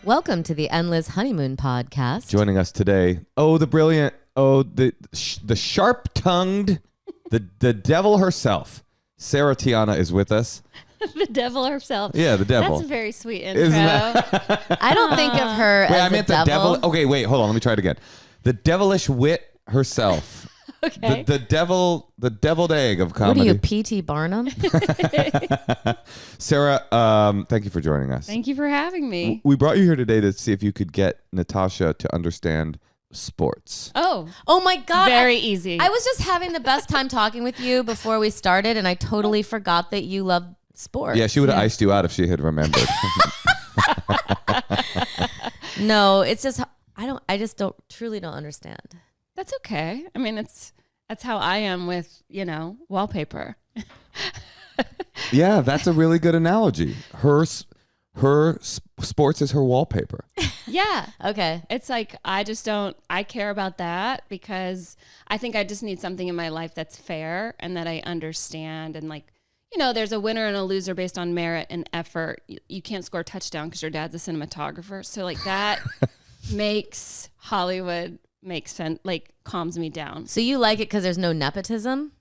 Welcome to the Endless Honeymoon Podcast. Joining us today, the brilliant, the sharp-tongued, the devil herself, Sarah Tiana is with us. The devil herself. Yeah, the devil. That's a very sweet intro. Isn't that? I don't think of her as I meant a the devil. Okay, wait, hold on. Let me try it again. The devilish wit herself. Okay. The deviled egg of What comedy. are you, P.T. Barnum? Sarah, thank you for joining us. Thank you for having me. We brought you here today to see if you could get Natasha to understand sports. Oh my God. very easy. I was just having the best time talking with you before we started, and I totally forgot that you love sports. Yeah, she would have iced you out if she had remembered. No, it's just, I just truly don't understand. That's okay. I mean, that's how I am with, wallpaper. Yeah, that's a really good analogy. Her sports is her wallpaper. Yeah. Okay. It's like, I care about that because I think I just need something in my life that's fair and that I understand. And there's a winner and a loser based on merit and effort. You can't score a touchdown because your dad's a cinematographer. So that makes Hollywood make sense, calms me down. So you like it because there's no nepotism?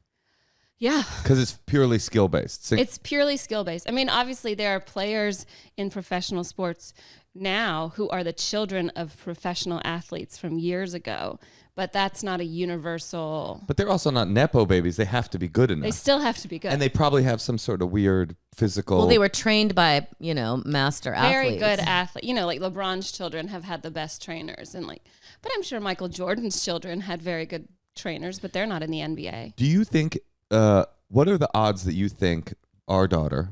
Yeah. Because it's purely skill-based. It's purely skill-based. I mean, obviously there are players in professional sports now who are the children of professional athletes from years ago, but that's not a universal. But they're also not Nepo babies. They have to be good enough. They still have to be good. And they probably have some sort of weird physical. Well, they were trained by, master very athletes. good athlete. Like LeBron's children have had the best trainers but I'm sure Michael Jordan's children had very good trainers, but they're not in the NBA. Do you think, what are the odds that you think our daughter,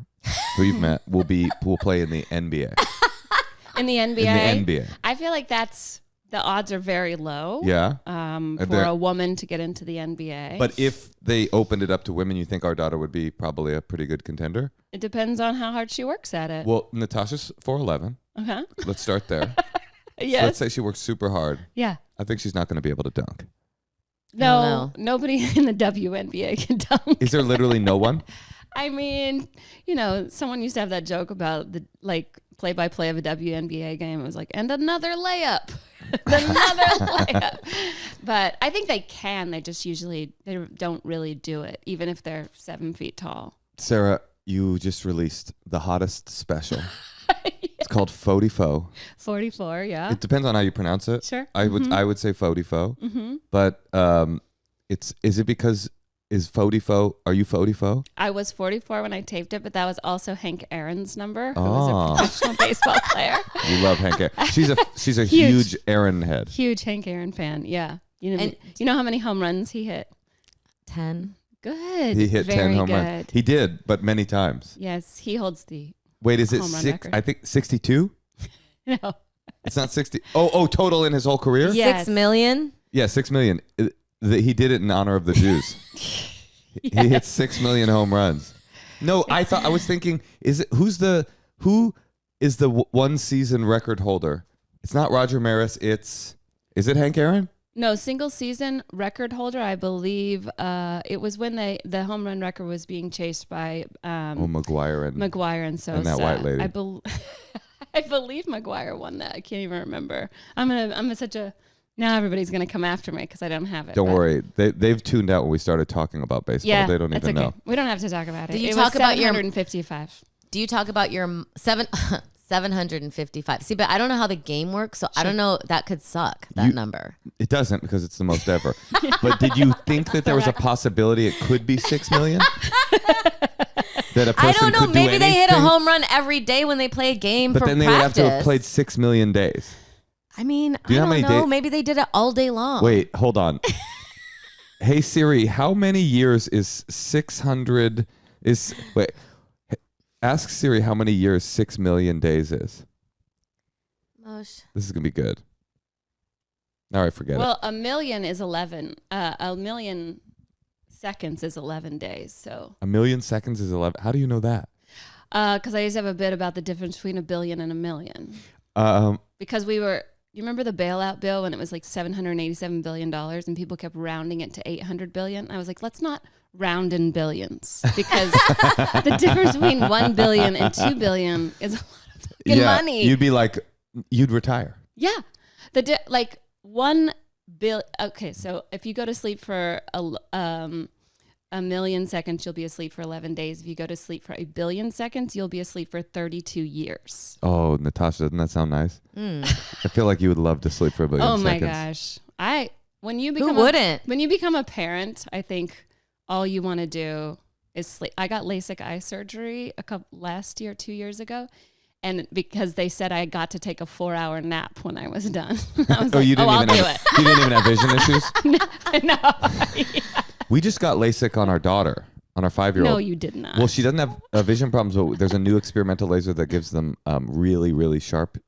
who you've met, will play in the NBA? In the NBA? In the NBA. I feel like the odds are very low. Yeah. For a woman to get into the NBA. But if they opened it up to women, you think our daughter would be probably a pretty good contender? It depends on how hard she works at it. Well, Natasha's 4'11". Okay. Let's start there. Yes. So let's say she works super hard. Yeah. I think she's not going to be able to dunk. No, nobody in the WNBA can dunk. Is there literally no one? I mean, someone used to have that joke about the play-by-play of a WNBA game. It was like, and another layup. Another layup. But I think they can. They just they don't really do it, even if they're 7 feet tall. Sarah, you just released the hottest special. It's called Fody Fo. 44, yeah. It depends on how you pronounce it. Sure. I would say Fody Fo. Mm-hmm. But is it because is Fody Fo? Are you Fody Fo? I was 44 when I taped it, but that was also Hank Aaron's number, who was a professional baseball player. You love Hank Aaron. She's a huge Aaron head. Huge Hank Aaron fan. Yeah. You know how many home runs he hit? 10. Good. He hit Very 10 home good. runs. He did, but many times. Yes, he holds the. Wait, is it home run 6? record. I think 62. No. It's not 60. Oh, total in his whole career? Yes. 6 million? Yeah, 6 million. He did it in honor of the Jews. Yes. He hit 6 million home runs. No, I was thinking, who is the one season record holder? It's not Roger Maris. Is it Hank Aaron? No, single season record holder, I believe. It was when the home run record was being chased by McGuire and Sosa. and that white lady. I believe McGuire won that. I can't even remember. Now everybody's gonna come after me because I don't have it. Don't worry, they've tuned out when we started talking about baseball. Yeah, they don't it's even okay. know. We don't have to talk about it. Do you It talk was about your 755? Do you talk about your 755? See, but I don't know how the game works, so I don't know. That could suck, that number. It doesn't because it's the most ever. But did you think that there was a possibility it could be 6 million? That a person I don't know. could do Maybe they hit a anything? home run every day when they play a game But for then they practice. would have to have played 6 million days. I mean, Do you know how I many don't know. days- Maybe they did it all day long. Wait, hold on. Hey Siri, how many years is 600? Ask Siri how many years 6 million days is. Moshe. This is gonna be good. All right, forget it. Well, a million is 11. A million seconds is 11 days. So. A million seconds is 11. How do you know that? Because I used to have a bit about the difference between a billion and a million. Because you remember the bailout bill when it was like $787 billion and people kept rounding it to 800 billion? I was like, let's not round in billions because the difference between 1 billion and 2 billion is a lot of money. You'd be like, you'd retire. Yeah. Like 1 bill. Okay. So if you go to sleep for a million seconds, you'll be asleep for 11 days. If you go to sleep for 1 billion seconds, you'll be asleep for 32 years. Oh, Natasha, doesn't that sound nice? I feel like you would love to sleep for 1 billion Oh seconds. my gosh. When you become Who wouldn't? when you become a parent, I think all you want to do is sleep. I got LASIK eye surgery last year, 2 years ago. And because they said I got to take a 4-hour nap when I was done. I was like, I'll do it. You didn't even have vision issues? No. Yeah. We just got LASIK on our daughter, on our 5-year-old. No, you did not. Well, she doesn't have vision problems, but there's a new experimental laser that gives them really, really sharp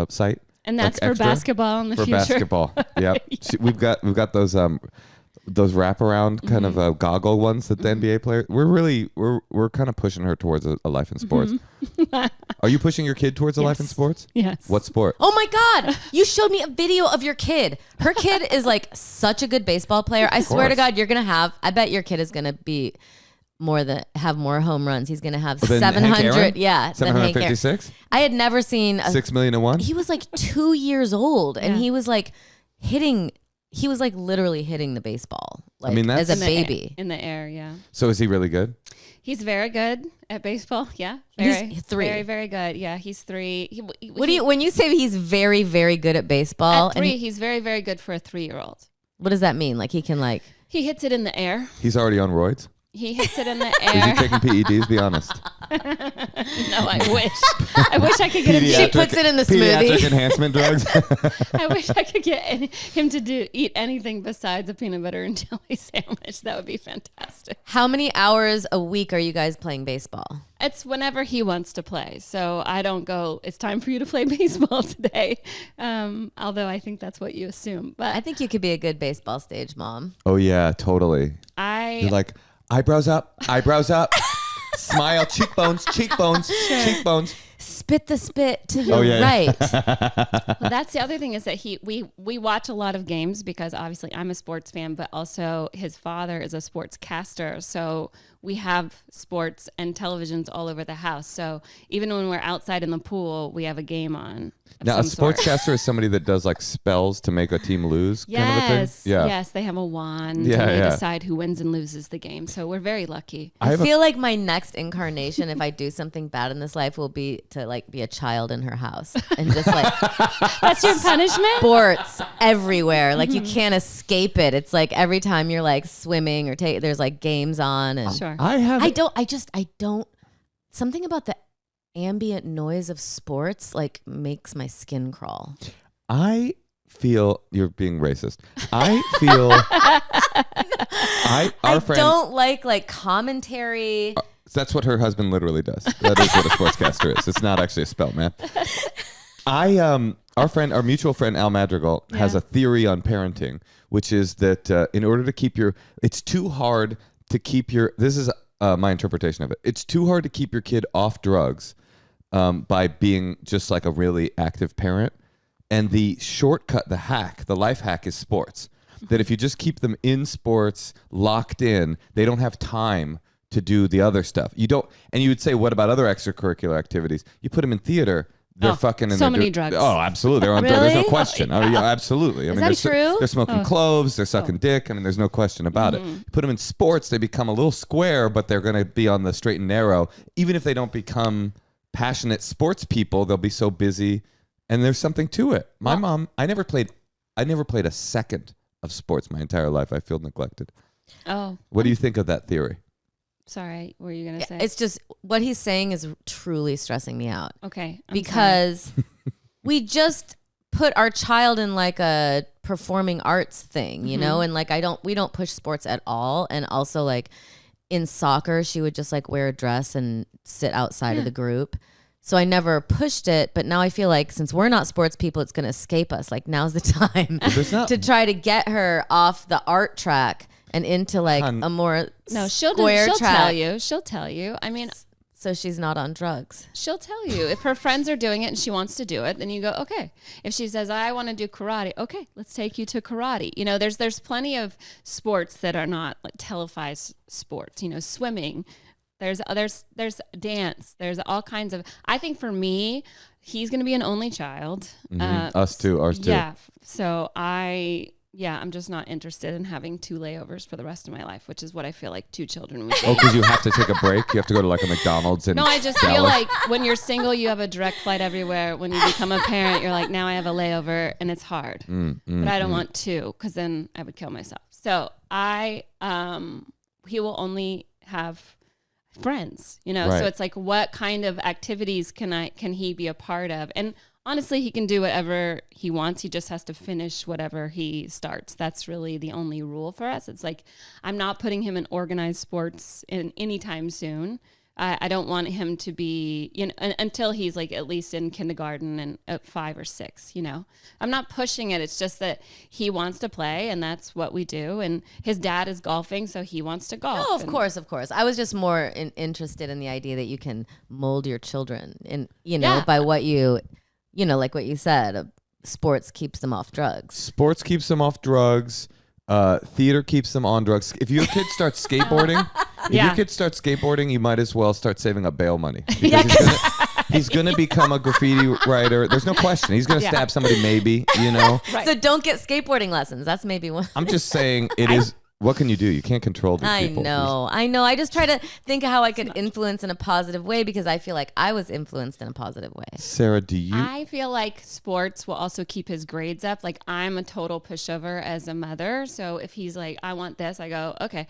sight. And that's like for basketball in the for future. Basketball. Yep. Yeah. We've got those wraparound kind of goggle ones that the NBA players. We're kind of pushing her towards a life in sports. Are you pushing your kid towards a life in sports? Yes. What sport? Oh my God. You showed me a video of your kid. Her kid is like such a good baseball player. I swear to God, I bet your kid is going to be have more home runs. He's going to have Than 700. Yeah. than Hank Aaron. 756? I had never seen 6 million and one? He was like 2 years old and Yeah. he was like literally hitting the baseball like, I mean, that's- as a baby. In the air, yeah. So is he really good? He's very good at baseball. Yeah. He's 3. Very, very good. Yeah. He's 3. When you say he's very, very good at baseball, At 3, he's very, very good for a 3-year-old. what does that mean? Like he can like, He hits it in the air. He's already on roids? He hits it in the Is he air. taking PEDs? Be honest. No, I wish. I wish I could get him She puts it in the smoothie. Pediatric enhancement drugs? I wish I could get him to eat anything besides a peanut butter and jelly sandwich. That would be fantastic. how many hours a week are you guys playing baseball? It's whenever he wants to play. So I don't go, it's time for you to play baseball today. Although I think that's what you assume. I But think you could be a good baseball stage mom. Oh, yeah, totally. You're like, eyebrows up, smile, cheekbones, cheekbones. Spit the spit to your Oh, yeah. right. Well, that's the other thing is that we watch a lot of games because obviously I'm a sports fan, but also his father is a sportscaster. So we have sports and televisions all over the house. So even when we're outside in the pool, we have a game on. Now, a sportscaster is somebody that does like spells to make a team lose kind of a thing? Yes. Yeah. Yes, they have a wand Yeah, and they yeah. decide who wins and loses the game. So we're very lucky. I feel like my next incarnation, if I do something bad in this life, will be to like be a child in her house and just like That's your punishment? sports everywhere. Like you can't escape it. It's like every time you're like swimming or there's like games on and Sure. I don't something about the ambient noise of sports like makes my skin crawl. I feel you're being racist. I feel our friend Uh, Don't like commentary. that's what her husband literally does. That is what a sportscaster is. It's not actually a spell, man. Our mutual friend Al Madrigal has Yeah. a theory on parenting, which is that in order to keep it's too hard to keep this is my interpretation of it. It's too hard to keep your kid off drugs by being just like a really active parent. And the shortcut, the life hack is sports. That if you just keep them in sports, locked in, they don't have time to do the other stuff. You would say, what about other extracurricular activities? You put them in theater, they're fucking in so many drugs. Oh, absolutely. They're on drugs. There's no Really? question. Oh, yeah, absolutely. I mean, that true? They're smoking cloves. They're sucking dick. I mean, there's no question about it. You put them in sports, they become a little square, but they're going to be on the straight and narrow. Even if they don't become passionate sports people, they'll be so busy. And there's something to it. My mom, I never played a second of sports my entire life. I feel neglected. Oh, What do you think of that theory? sorry. What were you going to say? It's just what he's saying is truly stressing me out. Okay. I'm Because we just put our child in like a performing arts thing, you know, and like we don't push sports at all. And also like in soccer, she would just like wear a dress and sit outside of the group. So I never pushed it, but now I feel like since we're not sports people, it's going to escape us. Like now's the time to try to get her off the art track and into like a more No, she'll square tell track. you. She'll tell you. I mean, So she's not on drugs. she'll tell you if her friends are doing it and she wants to do it. Then you go, okay. If she says, I want to do karate, okay, let's take you to karate. You know, there's plenty of sports that are not like televised sports. You know, swimming. There's dance. There's all kinds of. I think for me, he's going to be an only child. Us too. Ours too. Yeah. So I'm just not interested in having 2 layovers for the rest of my life, which is what I feel like 2 children would do. Oh, because you have to take a break. You have to go to like a McDonald's and. No, I just feel like when you're single, you have a direct flight everywhere. When you become a parent, you're like, now I have a layover, and it's hard. But I don't want 2, because then I would kill myself. So he will only have friends, Right. So it's like, what kind of activities can he be a part of? And honestly, he can do whatever he wants. He just has to finish whatever he starts. That's really the only rule for us. It's like, I'm not putting him in organized sports anytime soon. I don't want him to be, until he's like at least in kindergarten and at 5 or 6, I'm not pushing it. It's just that he wants to play, and that's what we do. And his dad is golfing, so he wants to golf. Oh, of course. I was just more interested in the idea that you can mold your children and, by what like what you said, sports keeps them off drugs. Sports keeps them off drugs. Theater keeps them on drugs. If your kid starts skateboarding, you might as well start saving up bail money. Because he's gonna become a graffiti writer. There's no question. He's gonna stab somebody, maybe. Right. So don't get skateboarding lessons. That's maybe one. I'm just saying it is. What can you do? You can't control these people. I know. I just try to think of how I could influence in a positive way, because I feel like I was influenced in a positive way. Sarah, do you? I feel like sports will also keep his grades up. Like, I'm a total pushover as a mother. So if he's like, I want this, I go, okay.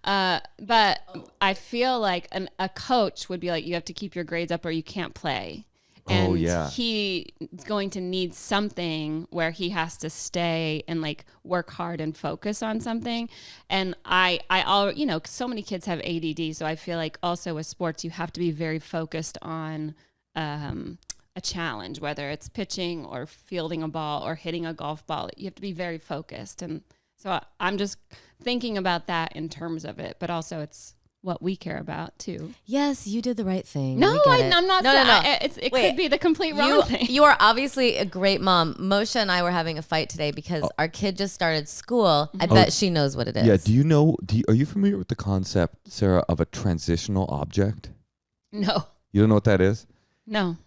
But I feel like a coach would be like, you have to keep your grades up or you can't play. And he's going to need something where he has to stay and like work hard and focus on something. And so many kids have ADD. So I feel like also with sports, you have to be very focused on a challenge, whether it's pitching or fielding a ball or hitting a golf ball. You have to be very focused. And so I'm just thinking about that in terms of it, but also it's what we care about too. Yes, you did the right thing. No, I'm not. No. It could be the complete wrong thing. You are obviously a great mom. Moshe and I were having a fight today because our kid just started school. I bet she knows what it is. Yeah. Do you know? Are you familiar with the concept, Sarah, of a transitional object? No. You don't know what that is? No.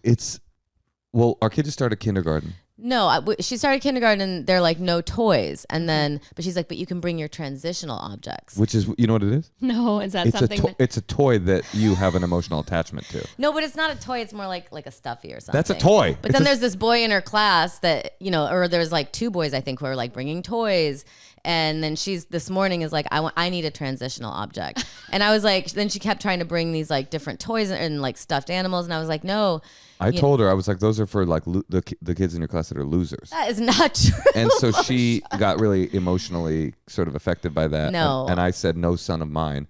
Our kid just started kindergarten. No, she started kindergarten and they're like, no toys. And then, but she's like, but you can bring your transitional objects. Which is, you know what it is? No, is that it's something? It's a toy that you have an emotional attachment to. No, but it's not a toy. It's more like a stuffy or something. That's a toy. But then there's this boy in her class that, or there's like 2 boys, I think, who are like bringing toys. And then this morning is like, I need a transitional object. And I was like, then she kept trying to bring these like different toys and like stuffed animals. And I was like, no. I told her, I was like, those are for like the kids in your class that are losers. That is not true. And so she got really emotionally sort of affected by that. No. And I said, no son of mine.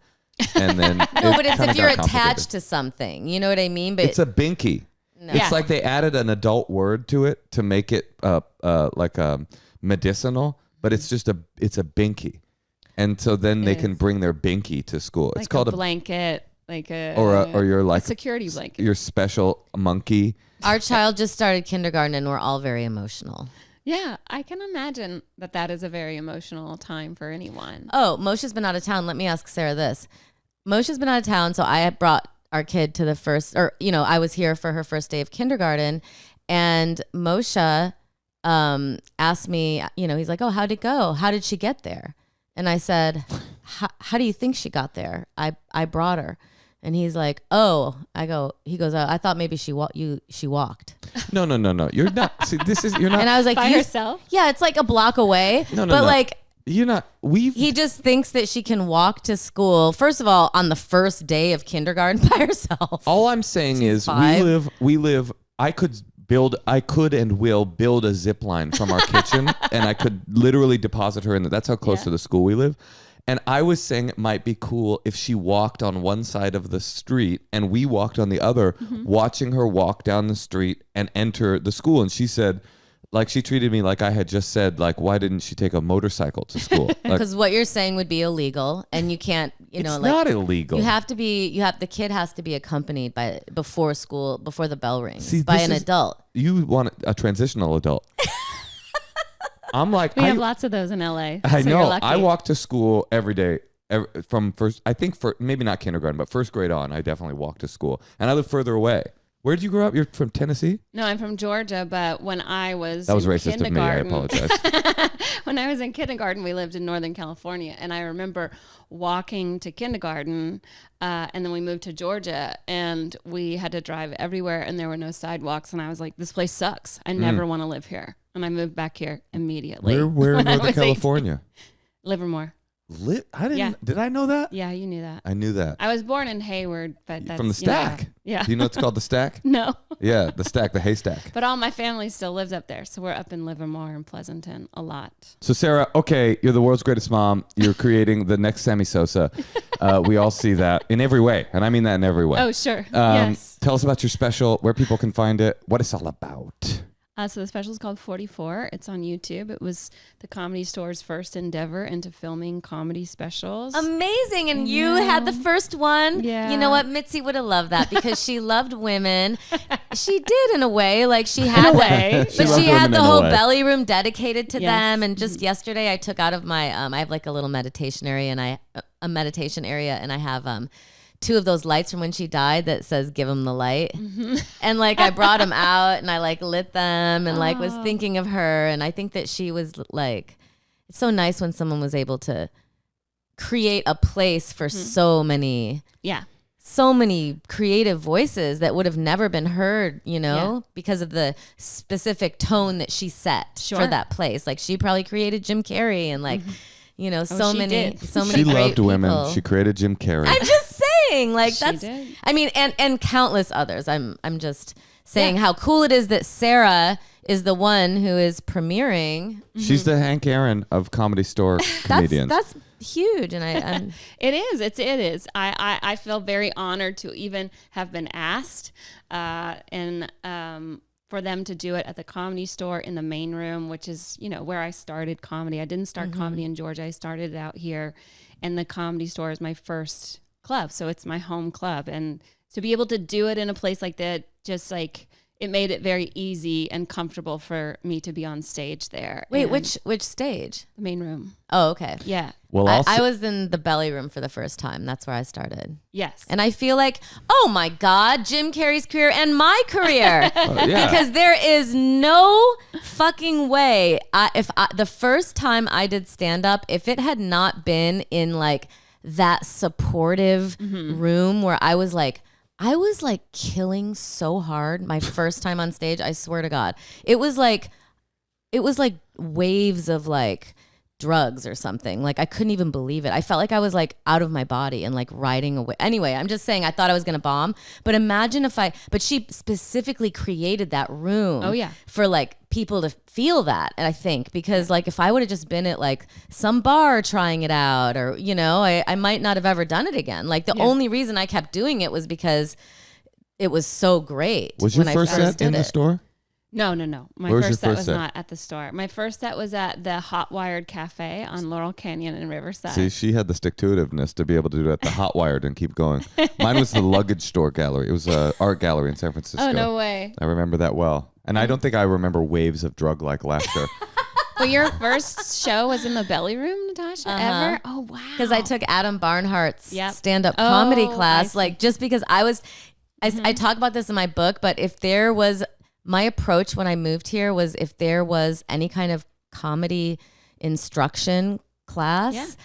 And then no, but it's if you're attached to something, you know what I mean? But it's a binky. No. It's like they added an adult word to it to make it like medicinal, but it's just it's a binky. And so then they can bring their binky to school. Like it's called a blanket. Like or you're like a security blanket. Your special monkey. Our child just started kindergarten and we're all very emotional. Yeah, I can imagine that is a very emotional time for anyone. Oh, Moshe's been out of town. Let me ask Sarah this. Moshe's been out of town, so I brought our kid to I was here for her first day of kindergarten, and Moshe asked me, he's like, oh, how'd it go? How did she get there? And I said, how do you think she got there? I brought her. And he's like, oh, he goes, oh, I thought maybe she walked. No. You're not. See, you're not. And I was like, by herself? Yeah, it's like a block away. No. But like, you're not. He just thinks that she can walk to school. First of all, on the first day of kindergarten by herself. All I'm saying is 5. we live. I could and will build a zip line from our kitchen, and I could literally deposit her in there. That's how close to the school we live. And I was saying it might be cool if she walked on one side of the street and we walked on the other, watching her walk down the street and enter the school. And she said, like, she treated me like I had just said, like, why didn't she take a motorcycle to school? Because what you're saying would be illegal, and you can't, it's not illegal. The kid has to be accompanied before school, before the bell rings, by an adult. You want a transitional adult. I'm like, we have lots of those in LA. I know. I walk to school every day from first, I think for maybe not kindergarten, but first grade on, I definitely walked to school. And I live further away. Where did you grow up? You're from Tennessee? No, I'm from Georgia, but when I was That was in racist of me. I apologize. When I was in kindergarten, we lived in Northern California, and I remember walking to kindergarten, and then we moved to Georgia, and we had to drive everywhere, and there were no sidewalks, and I was like, this place sucks. I never want to live here. And I moved back here immediately. Where in when I Northern was 18. California? Livermore. I didn't. Yeah. Did I know that? Yeah, you knew that. I knew that. I was born in Hayward, but that's From the stack. Yeah. Do you know it's called the stack? No. Yeah, the stack, the haystack. But all my family still lives up there. So we're up in Livermore and Pleasanton a lot. So Sarah, okay, you're the world's greatest mom. You're creating the next Sammy Sosa. We all see that in every way, and I mean that in every way. Oh, sure. Yes. Tell us about your special, where people can find it, what it's all about. So the special is called 44. It's on YouTube. It was the Comedy Store's first endeavor into filming comedy specials. Amazing. And you had the first one. Yeah. You know what? Mitzi would have loved that because she loved women. She did in a way. Like she had In a way. But loved she had women the in a whole way. belly room dedicated to Yes. them. And just yesterday I took out of my I have like a little meditation area and a meditation area and I have two of those lights from when she died that says give them the light. And like I brought them out and I like lit them and like was thinking of her. And I think that she was like, it's so nice when someone was able to create a place for so many creative voices that would have never been heard, you know, because of the specific tone that she set for that place. Like she probably created Jim Carrey and like, you know, so many She great loved women. people. She created Jim Carrey. I'm just saying, like She that's. did. I mean, and countless others. I'm just saying how cool it is that Sarah is the one who is premiering. She's the Hank Aaron of Comedy Store comedians. That's huge, and I'm It is. It is. I feel very honored to even have been asked, and for them to do it at the Comedy Store in the main room, which is, you know, where I started comedy. I didn't start comedy in Georgia. I started it out here, and the Comedy Store is my first club, so it's my home club. And to be able to do it in a place like that, just like it made it very easy and comfortable for me to be on stage there. wait, And which stage? the main room? Oh, okay. Yeah. well, I was in the belly room for the first time. That's where I started. Yes. And I feel like, oh my God, Jim Carrey's career and my career. yeah. Because there is no fucking way. The first time I did stand up, if it had not been in like that supportive room where I was like killing so hard my first time on stage, I swear to God. It was like waves of like drugs or something. Like I couldn't even believe it. I felt like I was like out of my body and like riding away. Anyway, I'm just saying I thought I was going to bomb, but imagine but she specifically created that room for like people to feel that. And I think because like if I would have just been at like some bar trying it out or, you know, I might not have ever done it again. Like the only reason I kept doing it was because it was so great. Was your when first I first set did in the it. store? No. My Where's your first set first was set? not at the store. My first set was at the Hot Wired Cafe on Laurel Canyon in Riverside. See, she had the stick-to-itiveness to be able to do it at the Hot Wired and keep going. Mine was the Luggage Store Gallery. It was an art gallery in San Francisco. Oh, no way. I remember that well. And I don't think I remember waves of drug-like laughter. Well, your first show was in the belly room, Natasha, ever? Oh, wow. Because I took Adam Barnhart's Yep. stand-up Oh, comedy I class, see. like just because I talk about this in my book, but if there was, my approach when I moved here was if there was any kind of comedy instruction class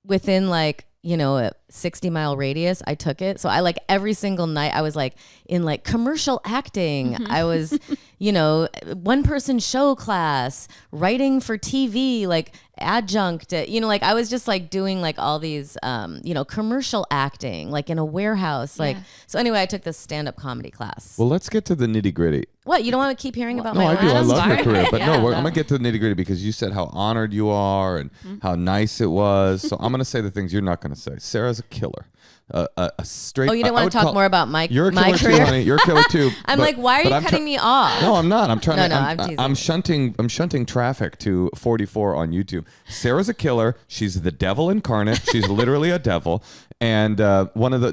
within like, you know, a 60-mile radius, I took it. So I like every single night I was like in like commercial acting. I was, you know, one person show class, writing for TV, like adjunct, you know, like I was just like doing like all these, you know, commercial acting, like in a warehouse. Like, so anyway, I took this stand-up comedy class. Well, let's get to the nitty-gritty. What, you don't want to keep hearing about No, my I do. I life? love your career. But Yeah, I'm going to get to the nitty-gritty because you said how honored you are and how nice it was. So I'm going to say the things you're not going to say. Sarah's a killer. A straight. Oh, you didn't I want would to talk call- more about my You're a killer career? too, honey. You're a killer too. I'm like, why are you cutting me off? No, I'm not. I'm trying No, to. no, I'm teasing. I'm shunting traffic to 44 on YouTube. Sarah's a killer. She's the devil incarnate. She's literally a devil. And one of the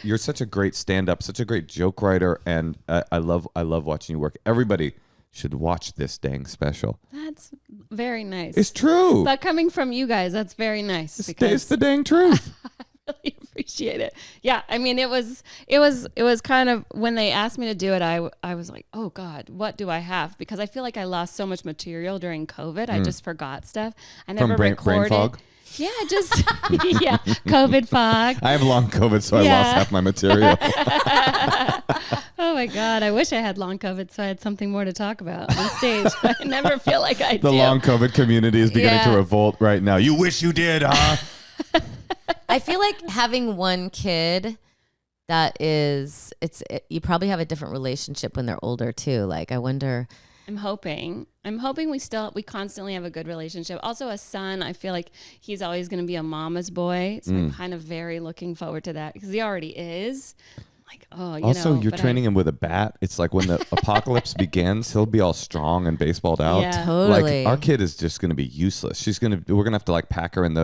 you're such a great stand-up, such a great joke writer, and I love watching you work. Everybody should watch this dang special. That's very nice. It's true. But coming from you guys, that's very nice. It's the dang truth. I really appreciate it. Yeah, I mean, it was kind of, when they asked me to do it, I was like, oh God, what do I have? Because I feel like I lost so much material during COVID. I just forgot stuff. I never brain recorded. fog? Yeah, just yeah, COVID fog. I have long COVID, so I lost half my material. Oh my God, I wish I had long COVID so I had something more to talk about on stage. I never feel like I do. The long COVID community is beginning to revolt right now. You wish you did, huh? I feel like having one kid, you probably have a different relationship when they're older too. Like, I wonder. I'm hoping we constantly have a good relationship. Also a son, I feel like he's always going to be a mama's boy. So I'm kind of very looking forward to that because he already is. Like, you're training him with a bat. It's like when the apocalypse begins, he'll be all strong and baseballed out. Yeah. Totally. Like, our kid is just going to be useless. We're going to have to like pack her in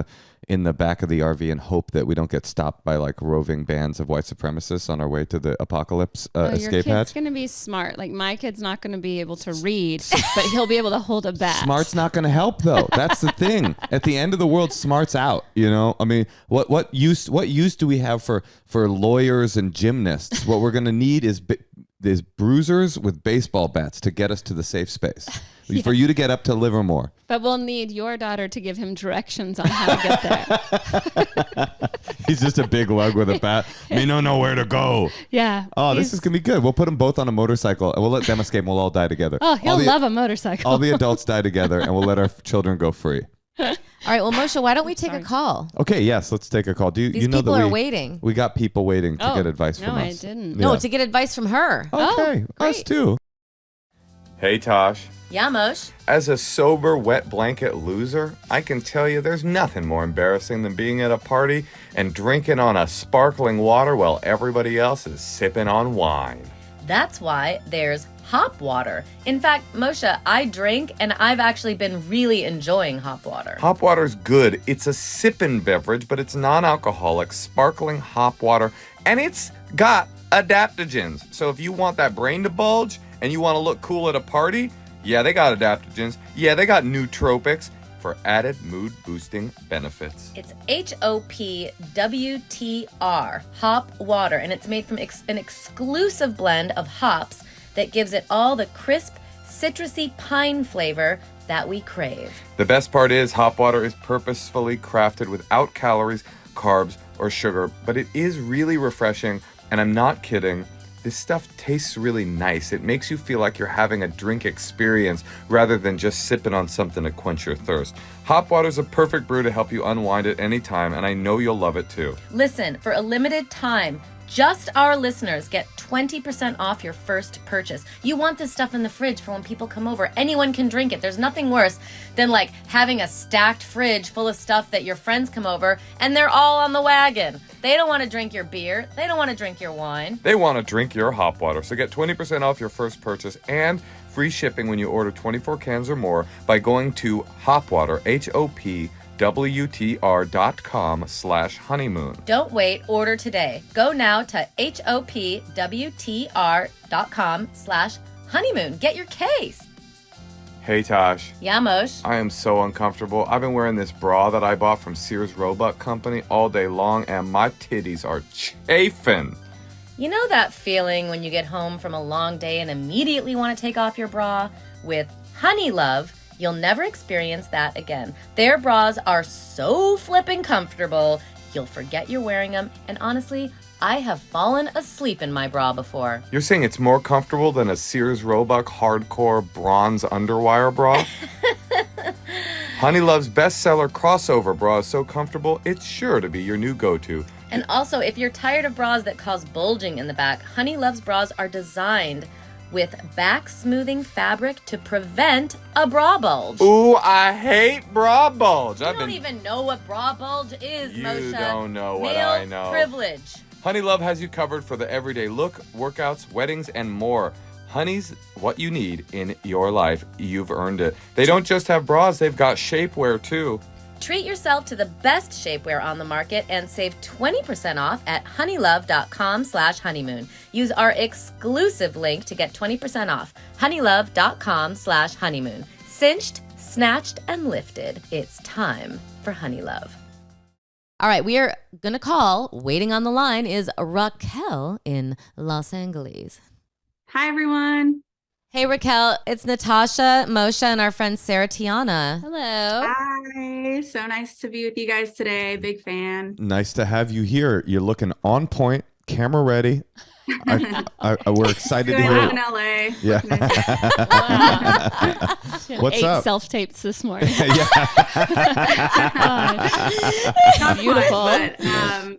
the back of the RV and hope that we don't get stopped by like roving bands of white supremacists on our way to the apocalypse escape your hatch. kid's going to be smart. Like, my kid's not going to be able to read, but he'll be able to hold a bat. Smart's not going to help though. That's the thing. At the end of the world, smart's out. You know, I mean, what use do we have for lawyers and gymnasts? What we're going to need is bruisers with baseball bats to get us to the safe space. For you to get up to Livermore. But we'll need your daughter to give him directions on how to get there. He's just a big lug with a bat. Me no know where to go. Yeah. Oh, this is going to be good. We'll put them both on a motorcycle and we'll let them escape and we'll all die together. Oh, he'll love a motorcycle. All the adults die together and we'll let our children go free. All right, well, Moshe, why don't we take a call? Okay, yes, let's take a call. These people are waiting. We got people waiting to get advice from us. No, I didn't. No, to get advice from her. Okay, us too. Hey, Tosh. Yeah, Moshe. As a sober, wet blanket loser, I can tell you there's nothing more embarrassing than being at a party and drinking on a sparkling water while everybody else is sipping on wine. That's why there's hop water. In fact, Moshe, I drink and I've actually been really enjoying hop water. Hop water's good. It's a sipping beverage, but it's non-alcoholic, sparkling hop water, and it's got adaptogens. So if you want that brain to bulge and you want to look cool at a party, yeah, they got adaptogens. Yeah, they got nootropics for added mood-boosting benefits. It's HOPWTR, hop water, and it's made from an exclusive blend of hops that gives it all the crisp, citrusy pine flavor that we crave. The best part is hop water is purposefully crafted without calories, carbs, or sugar, but it is really refreshing, and I'm not kidding. This stuff tastes really nice. It makes you feel like you're having a drink experience rather than just sipping on something to quench your thirst. Hop water's a perfect brew to help you unwind at any time, and I know you'll love it too. Listen, for a limited time, just our listeners get 20% off your first purchase. You want this stuff in the fridge for when people come over. Anyone can drink it. There's nothing worse than like having a stacked fridge full of stuff that your friends come over and they're all on the wagon. They don't want to drink your beer. They don't want to drink your wine. They want to drink your hop water. So get 20% off your first purchase and free shipping when you order 24 cans or more by going to hopwater, HOPWTR.com/honeymoon. Don't wait, order today. Go now to HOPWTR.com/honeymoon. Get your case. Hey Tosh. Yeah, Moshe. I am so uncomfortable. I've been wearing this bra that I bought from Sears Roebuck Company all day long and my titties are chafing. You know that feeling when you get home from a long day and immediately want to take off your bra? With Honey Love, you'll never experience that again. Their bras are so flippin' comfortable, you'll forget you're wearing them. And honestly, I have fallen asleep in my bra before. You're saying it's more comfortable than a Sears Roebuck hardcore bronze underwire bra? Honey Love's bestseller crossover bra is so comfortable, it's sure to be your new go-to. And also, if you're tired of bras that cause bulging in the back, Honey Love's bras are designed with back smoothing fabric to prevent a bra bulge. Ooh, I hate bra bulge. You don't even know what bra bulge is, Moshe. You don't know what Male I know. privilege. Honey Love has you covered for the everyday look, workouts, weddings, and more. Honey's what you need in your life. You've earned it. They don't just have bras, they've got shapewear too. Treat yourself to the best shapewear on the market and save 20% off at honeylove.com/honeymoon. Use our exclusive link to get 20% off. honeylove.com/honeymoon. Cinched, snatched, and lifted. It's time for Honeylove. All right, we are going to call. Waiting on the line is Raquel in Los Angeles. Hi, everyone. Hey, Raquel. It's Natasha, Moshe, and our friend Sarah Tiana. Hello. Hi. So nice to be with you guys today. Big fan. Nice to have you here. You're looking on point, camera ready. We're excited to hear in it. LA. Yeah. Wow. What's 8 up? self-tapes this morning. Yeah. Not Beautiful. Much, but,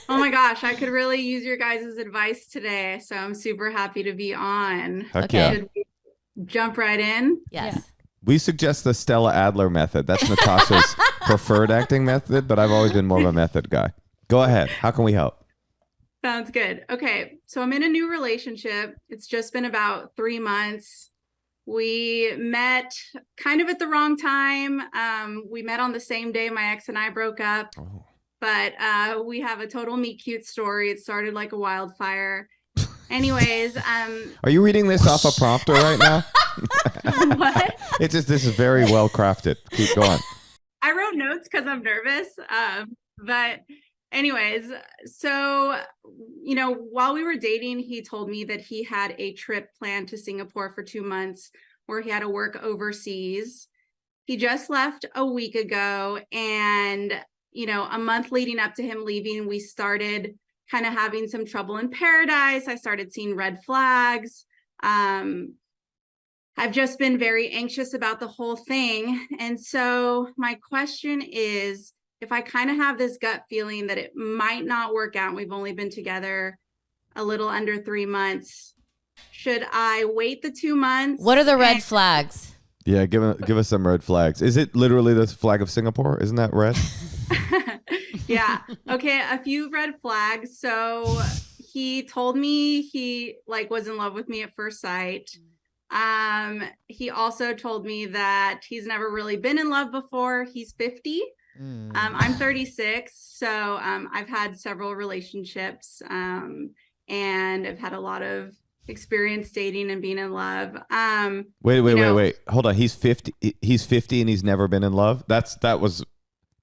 oh my gosh, I could really use your guys' advice today. So I'm super happy to be on. Heck Okay. yeah. Should we jump right in? Yes. Yeah. We suggest the Stella Adler method. That's Natasha's preferred acting method, but I've always been more of a method guy. Go ahead. How can we help? Sounds good. Okay. So I'm in a new relationship. It's just been about 3 months. We met kind of at the wrong time. We met on the same day my ex and I broke up, Oh. but we have a total meet cute story. It started like a wildfire. Anyways, Are you reading this off a prompter right now? what? This is very well crafted. Keep going. I wrote notes because I'm nervous. But anyways, so, while we were dating, he told me that he had a trip planned to Singapore for 2 months where he had to work overseas. He just left a week ago. And, a month leading up to him leaving, we started kind of having some trouble in paradise. I started seeing red flags. I've just been very anxious about the whole thing. And so my question is, if I kind of have this gut feeling that it might not work out, we've only been together a little under 3 months, should I wait the 2 months? What are the red flags? Yeah, give us some red flags. Is it literally the flag of Singapore? Isn't that red? Yeah. Okay. A few red flags. So he told me he was in love with me at first sight. He also told me that he's never really been in love before. He's 50. I'm 36. So I've had several relationships and I've had a lot of experience dating and being in love. Wait. Hold on. He's 50. He's 50 and he's never been in love. That's a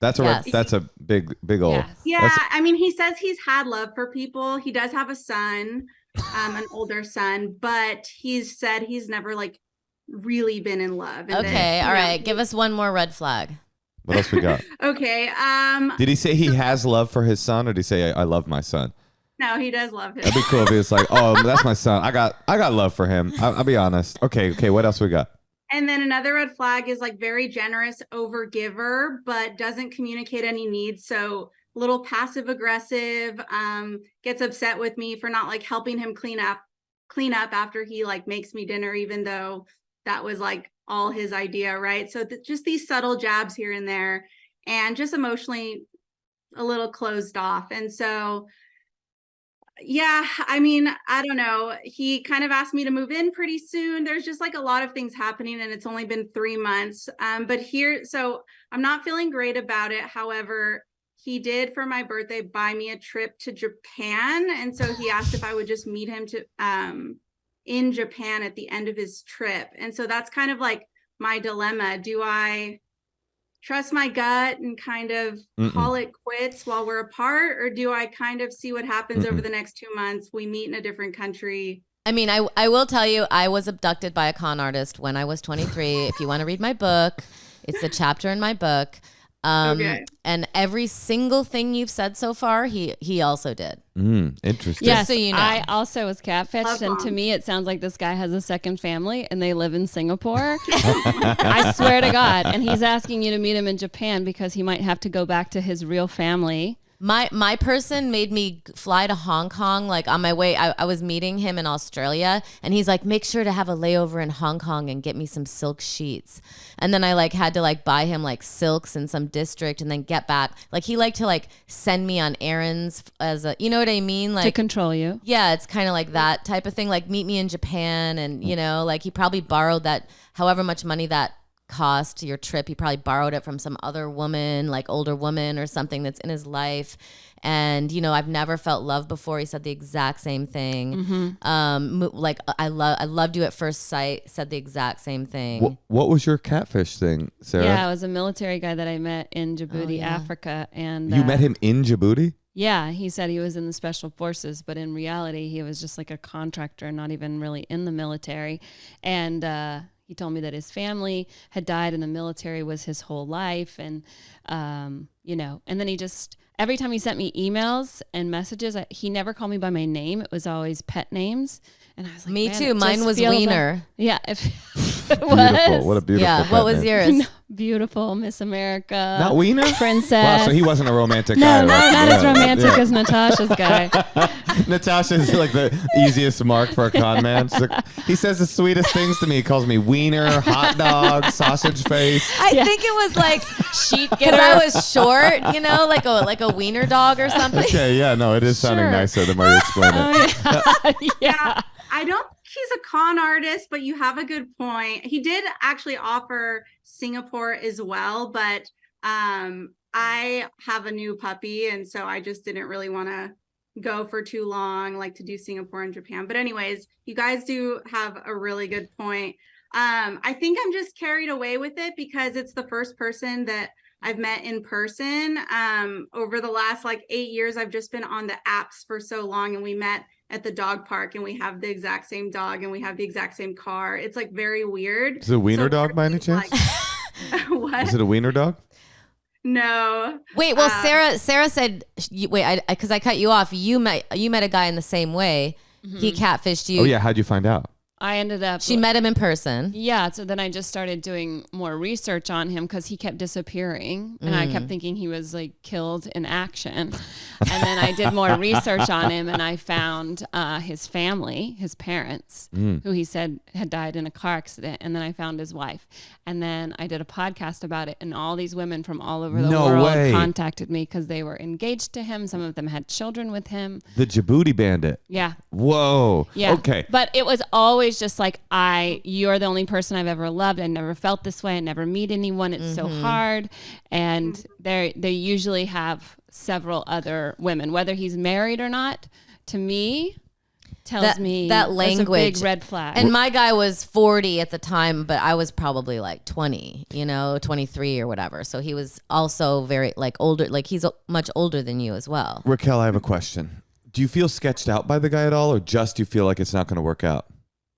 Yes. that's a big old. Yes. Yeah. I mean, he says he's had love for people. He does have a son, an older son, but he's said he's never really been in love. And Okay. All right. Give us one more red flag. What else we got? Okay. Did he say he has love for his son, or did he say I love my son? No, he does love him. That'd be cool if he was like, oh, that's my son. I got love for him. I'll be honest. Okay. What else we got? And then another red flag is very generous over giver, but doesn't communicate any needs. So a little passive aggressive, gets upset with me for not helping him clean up after he makes me dinner, even though that was all his idea. Right. So just these subtle jabs here and there, and just emotionally a little closed off. And so, yeah, I mean, I don't know. He kind of asked me to move in pretty soon. There's just a lot of things happening, and it's only been 3 months. So I'm not feeling great about it. However, he did for my birthday buy me a trip to Japan. And so he asked if I would just meet him in Japan at the end of his trip. And so that's kind of my dilemma. Do I trust my gut and kind of call it quits while we're apart? Or do I kind of see what happens over the next 2 months? We meet in a different country. I mean, I will tell you, I was abducted by a con artist when I was 23. If you want to read my book, it's a chapter in my book. Okay. And every single thing you've said so far, he also did. Interesting. Yes, so you know. I also was catfished, Love and to mom. me, it sounds like this guy has a second family, and they live in Singapore. I swear to God, and he's asking you to meet him in Japan because he might have to go back to his real family. My person made me fly to Hong Kong. On my way, I was meeting him in Australia, and he's like, make sure to have a layover in Hong Kong and get me some silk sheets. And then I had to buy him silks in some district and then get back. He liked to send me on errands as a, you know what I mean? To control you. Yeah, it's kind of that type of thing. Meet me in Japan, and he probably borrowed that however much money that cost your trip. He probably borrowed it from some other woman, like older woman or something that's in his life. And, you know, I've never felt love before. He said the exact same thing. Like, I loved you at first sight, said the exact same thing. What was your catfish thing, Sarah? Yeah, it was a military guy that I met in Djibouti, Africa. And you met him in Djibouti? Yeah, he said he was in the special forces, but in reality, he was just like a contractor, not even really in the military. And he told me that his family had died in the military was his whole life. And, you know, and then he just, every time he sent me emails and messages, he never called me by my name. It was always pet names. And I was like, me man, too. Mine was Wiener. Yeah. If it Beautiful. was. What a beautiful Yeah. pet What was name. yours? No, beautiful Miss America. Not Wiener? Princess. Wow, so he wasn't a romantic No, guy. not as Yeah. romantic Yeah. as Natasha's guy. Natasha's like the easiest mark for a con man. She's like, he says the sweetest things to me. He calls me wiener, hot dog, sausage face. I think it was like Sheet because getter. I was short, you know, like a wiener dog or something. Okay, yeah, no, it is sounding Sure. nicer the more you explain it. Oh, yeah. I don't think he's a con artist, but you have a good point. He did actually offer Singapore as well, but I have a new puppy, and so I just didn't really want to go for too long, like to do Singapore and Japan. But anyways, you guys do have a really good point. I think I'm just carried away with it because it's the first person that I've met in person. Over the last like 8 years, I've just been on the apps for so long, and we met at the dog park, and we have the exact same dog, and we have the exact same car. It's like very weird. Is it a wiener So dog by any chance? like- what? Is it a wiener dog? No. Wait, well, Sarah said, wait, because I cut you off. You met a guy in the same way. He catfished you. Oh yeah, how'd you find out? I ended up. She met him in person. Yeah, so then I just started doing more research on him because he kept disappearing, and I kept thinking he was like killed in action. And then I did more research on him, and I found his family, his parents, who he said had died in a car accident. And then I found his wife, and then I did a podcast about it, and all these women from all over the No world way. contacted me because they were engaged to him. Some of them had children with him. The Djibouti bandit. Yeah. Whoa. Yeah. Okay. But it was always just like, you're the only person I've ever loved. I never felt this way. I never meet anyone. It's so hard. And they usually have several other women, whether he's married or not, to me, tells me that that's language. a big red flag. And my guy was 40 at the time, but I was probably like 20, 23 or whatever. So he was also very like older, like he's much older than you as well. Raquel, I have a question. Do you feel sketched out by the guy at all, or just you feel like it's not going to work out?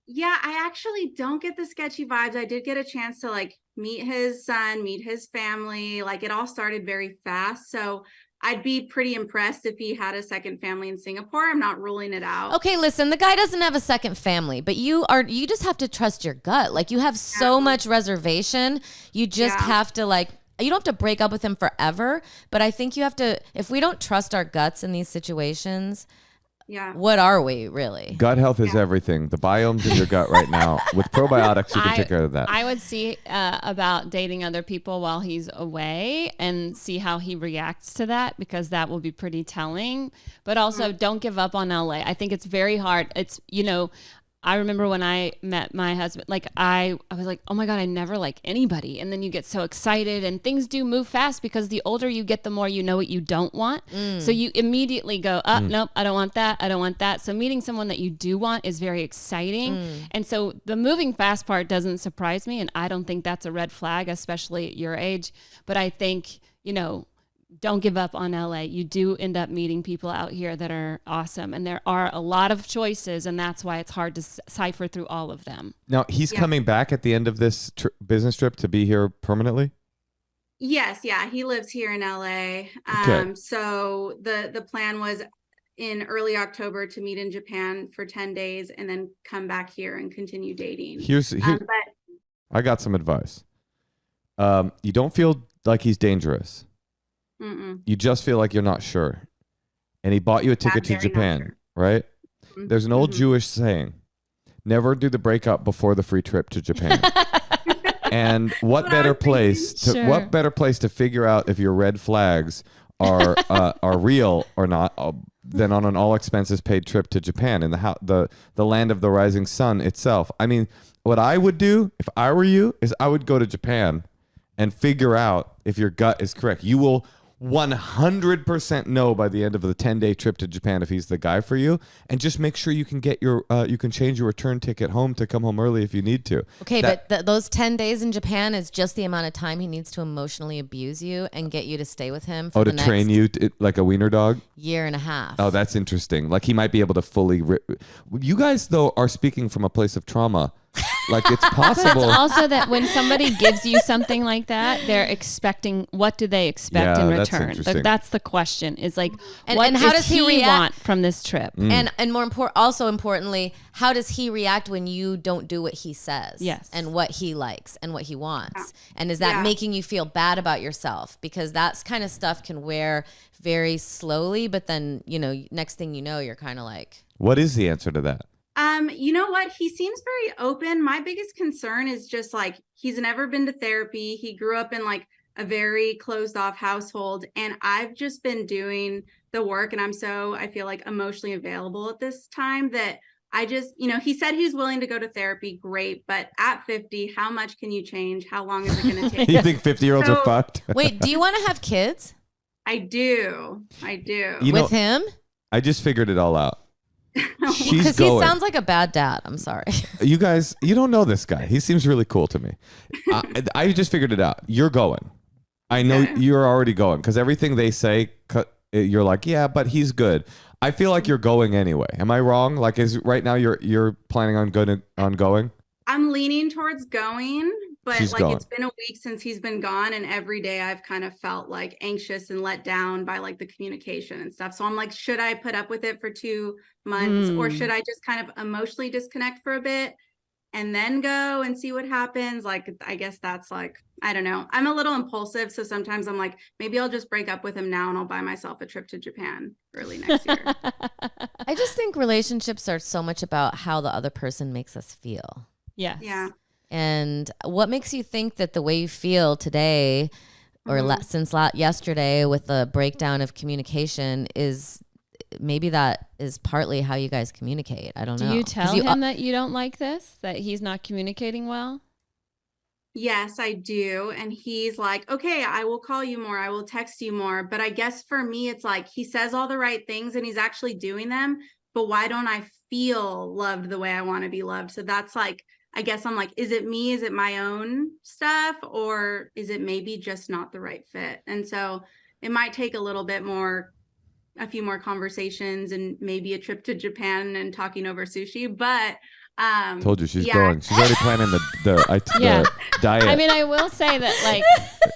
Yeah, I actually don't get the sketchy vibes. I did get a chance to like meet his son, meet his family. Like it all started very fast. So I'd be pretty impressed if he had a second family in Singapore. I'm not ruling it out. Okay, listen, the guy doesn't have a second family, but you just have to trust your gut. Like you have so much reservation. You just have to like, you don't have to break up with him forever, but I think you have to, if we don't trust our guts in these situations, what are we really? Gut health is everything. The biome's in your gut right now. With probiotics, you can take care of that. I would see about dating other people while he's away and see how he reacts to that, because that will be pretty telling. But also don't give up on LA. I think it's very hard. It's, I remember when I met my husband, like I was like, oh my God, I never like anybody. And then you get so excited, and things do move fast because the older you get, the more you know what you don't want. So you immediately go, nope, I don't want that. I don't want that. So meeting someone that you do want is very exciting. And so the moving fast part doesn't surprise me. And I don't think that's a red flag, especially at your age. But I think, don't give up on LA. You do end up meeting people out here that are awesome. And there are a lot of choices, and that's why it's hard to cipher through all of them. Now, he's coming back at the end of this business trip to be here permanently? Yes, yeah, he lives here in LA. Okay. So the plan was in early October to meet in Japan for 10 days and then come back here and continue dating. Here's But I got some advice. You don't feel like he's dangerous. You just feel like you're not sure. And he bought you a ticket to very not Japan, sure. right? There's an old Jewish saying, never do the breakup before the free trip to Japan. And what what I better was place to Sure. what better place to figure out if your red flags are real or not than on an all expenses paid trip to Japan, in the land of the rising sun itself. I mean, what I would do if I were you is I would go to Japan and figure out if your gut is correct. You will 100% know by the end of the 10-day trip to Japan if he's the guy for you, and just make sure you can get your you can change your return ticket home to come home early if you need to. Okay, but those 10 days in Japan is just the amount of time he needs to emotionally abuse you and get you to stay with him for the next train you like a wiener dog? year and a half. Oh, that's interesting. Like he might be able to fully you guys though are speaking from a place of trauma. Like it's possible. But it's also that when somebody gives you something like that, they're expecting, what do they expect in that's return? interesting. That's the question, is like, And- what and how does he react? want from this trip? And more also importantly, how does he react when you don't do what he says? Yes. And what he likes and what he wants? And is that making you feel bad about yourself? Because that kind of stuff can wear very slowly, but then, next thing you know, you're kind of like, What is the answer to that? You know what? He seems very open. My biggest concern is just like, he's never been to therapy. He grew up in like a very closed off household. And I've just been doing the work, and I feel like emotionally available at this time that I just, he said he's willing to go to therapy. Great. But at 50, how much can you change? How long is it going to take? You think 50-year-olds are fucked? wait, do you want to have kids I do. with him? I just figured it all out. She's Because he going. sounds like a bad dad. I'm sorry. You guys, you don't know this guy. He seems really cool to me. I just figured it out. You're going. I know you're already going because everything they say, you're like, yeah, but he's good. I feel like you're going anyway. Am I wrong? Like, is right now you're planning on going? I'm leaning towards going, but She's like going. it's been a week since he's been gone, and every day I've kind of felt like anxious and let down by like the communication and stuff. So I'm like, should I put up with it for 2 months or should I just kind of emotionally disconnect for a bit and then go and see what happens? Like, I guess that's like, I don't know. I'm a little impulsive. So sometimes I'm like, maybe I'll just break up with him now and I'll buy myself a trip to Japan early next year. I just think relationships are so much about how the other person makes us feel. Yes. Yeah. And what makes you think that the way you feel today or since yesterday with the breakdown of communication is maybe that is partly how you guys communicate? I don't know. Do you tell him that you don't like this, that he's not communicating well? Yes, I do. And he's like, okay, I will call you more. I will text you more. But I guess for me, it's like he says all the right things and he's actually doing them. But why don't I feel loved the way I want to be loved? So that's like, I guess I'm like, is it me? Is it my own stuff? Or is it maybe just not the right fit? And so it might take a few more conversations and maybe a trip to Japan and talking over sushi. But Told you she's going. She's already planning the diet. I mean, I will say that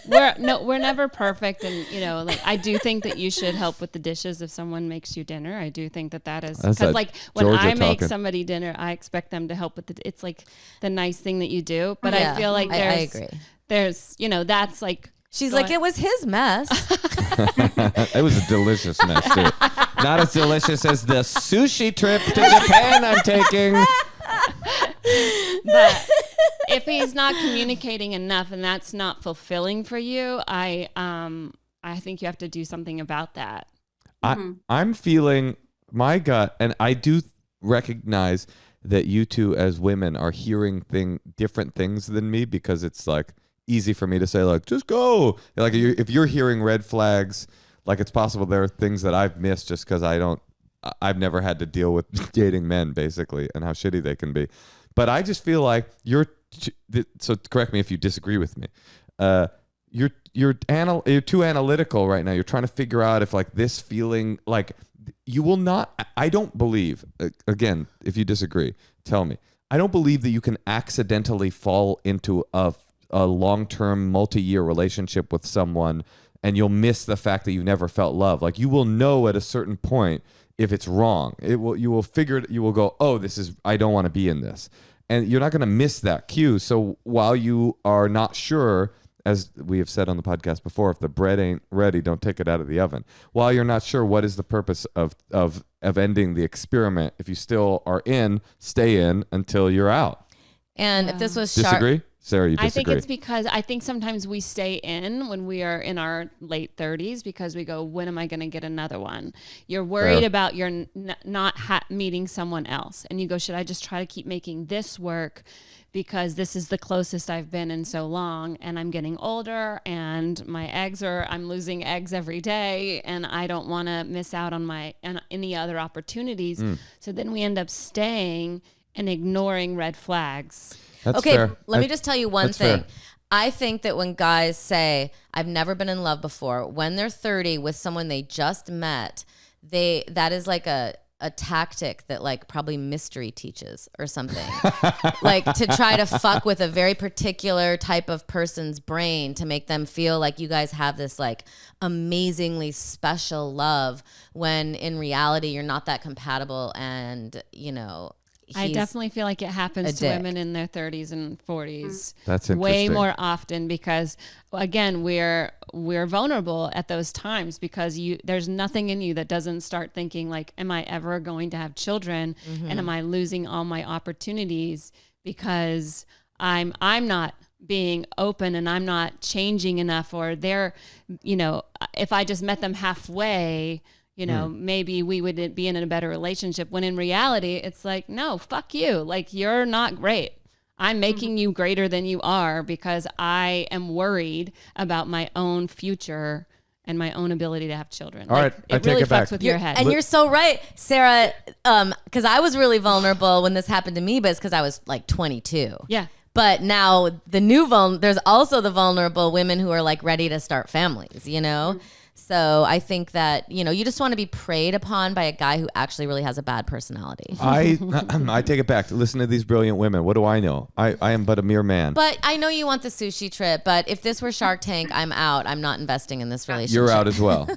like we're never perfect, and like I do think that you should help with the dishes if someone makes you dinner. I do think that is because like when Georgia I make talking. somebody dinner, I expect them to help with it's like the nice thing that you do. But Yeah, I feel like I agree. There's that's like She's like, it was his mess. It was a delicious mess too. Not as delicious as the sushi trip to Japan I'm taking. But if he's not communicating enough and that's not fulfilling for you, I think you have to do something about that. I'm feeling my gut, and I do recognize that you two as women are hearing different things than me, because it's like easy for me to say like, just go. Like if you're hearing red flags, like it's possible there are things that I've missed just because I've never had to deal with dating men basically and how shitty they can be. But I just feel like so correct me if you disagree with me. You're too analytical right now. You're trying to figure out if like this feeling, like you will not, I don't believe, again, if you disagree, tell me. I don't believe that you can accidentally fall into a long-term multi-year relationship with someone and you'll miss the fact that you never felt love. Like you will know at a certain point if it's wrong. You will go, oh, I don't want to be in this. And you're not going to miss that cue. So while you are not sure, as we have said on the podcast before, if the bread ain't ready, don't take it out of the oven. While you're not sure what is the purpose of ending the experiment, if you still are in, stay in until you're out. And if this was Disagree? Sarah, you disagree? I think it's because I think sometimes we stay in when we are in our late 30s because we go, when am I going to get another one? You're worried about your not meeting someone else. And you go, should I just try to keep making this work because this is the closest I've been in so long and I'm getting older and I'm losing eggs every day and I don't want to miss out on any other opportunities. So then we end up staying and ignoring red flags. That's okay, fair. let me just tell you one thing. Fair. I think that when guys say, I've never been in love before, when they're 30 with someone they just met, that is like a tactic that like probably Mystery teaches or something. Like to try to fuck with a very particular type of person's brain to make them feel like you guys have this like amazingly special love when in reality you're not that compatible and, you know, I definitely feel like it happens to women in their 30s and 40s. That's interesting. Way more often because, again, we're vulnerable at those times because there's nothing in you that doesn't start thinking like, am I ever going to have children? And am I losing all my opportunities because I'm not being open and I'm not changing enough, or they're, you know, if I just met them halfway, you know, maybe we would be in a better relationship, when in reality, it's like, no, fuck you. Like, you're not great. I'm making you greater than you are because I am worried about my own future and my own ability to have children. All right, I it take really it back. fucks with your head. And you're so right, Sarah, because I was really vulnerable when this happened to me, but it's because I was like 22. Yeah. But now there's also the vulnerable women who are like ready to start families, you know? So I think that, you know, you just want to be preyed upon by a guy who actually really has a bad personality. I take it back. Listen to these brilliant women. What do I know? I am but a mere man. But I know you want the sushi trip, but if this were Shark Tank, I'm out. I'm not investing in this relationship. You're out as well.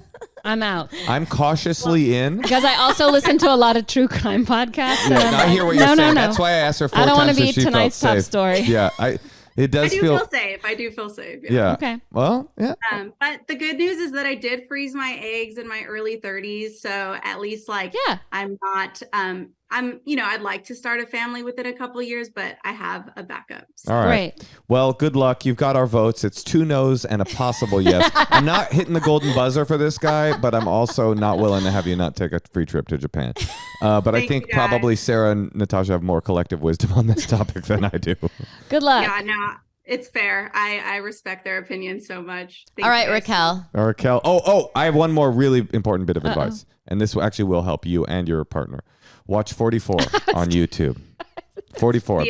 I'm out. I'm cautiously in. Because I also listen to a lot of true crime podcasts. Yeah, I hear what you're saying. No. That's why I asked her 4 I don't times want to be if she felt tonight's top safe. story. Yeah, it does I do feel safe. I do feel safe. Yeah. Okay. Well, yeah. But the good news is that I did freeze my eggs in my early 30s. So at least I'm not, I'd like to start a family within a couple of years, but I have a backup. So. All right. Great. Well, good luck. You've got our votes. It's 2 no's and a possible yes. I'm not hitting the golden buzzer for this guy, but I'm also not willing to have you not take a free trip to Japan. But I think probably Sarah and Natasha have more collective wisdom on this topic than I do. Good luck. Yeah, no, it's fair. I respect their opinion so much. All right, Raquel. Raquel. Oh, I have one more really important bit of advice. And this actually will help you and your partner. Watch 44 on YouTube. 44.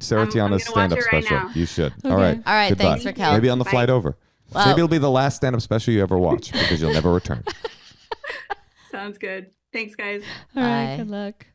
Sarah Tiana's stand-up special. Right, you should. Okay. All right. All right, Goodbye. thanks, Raquel. Maybe on the flight over. Well, Maybe it'll be the last stand-up special you ever watch because you'll never return. Sounds good. Thanks, guys. All right. Bye. Good luck.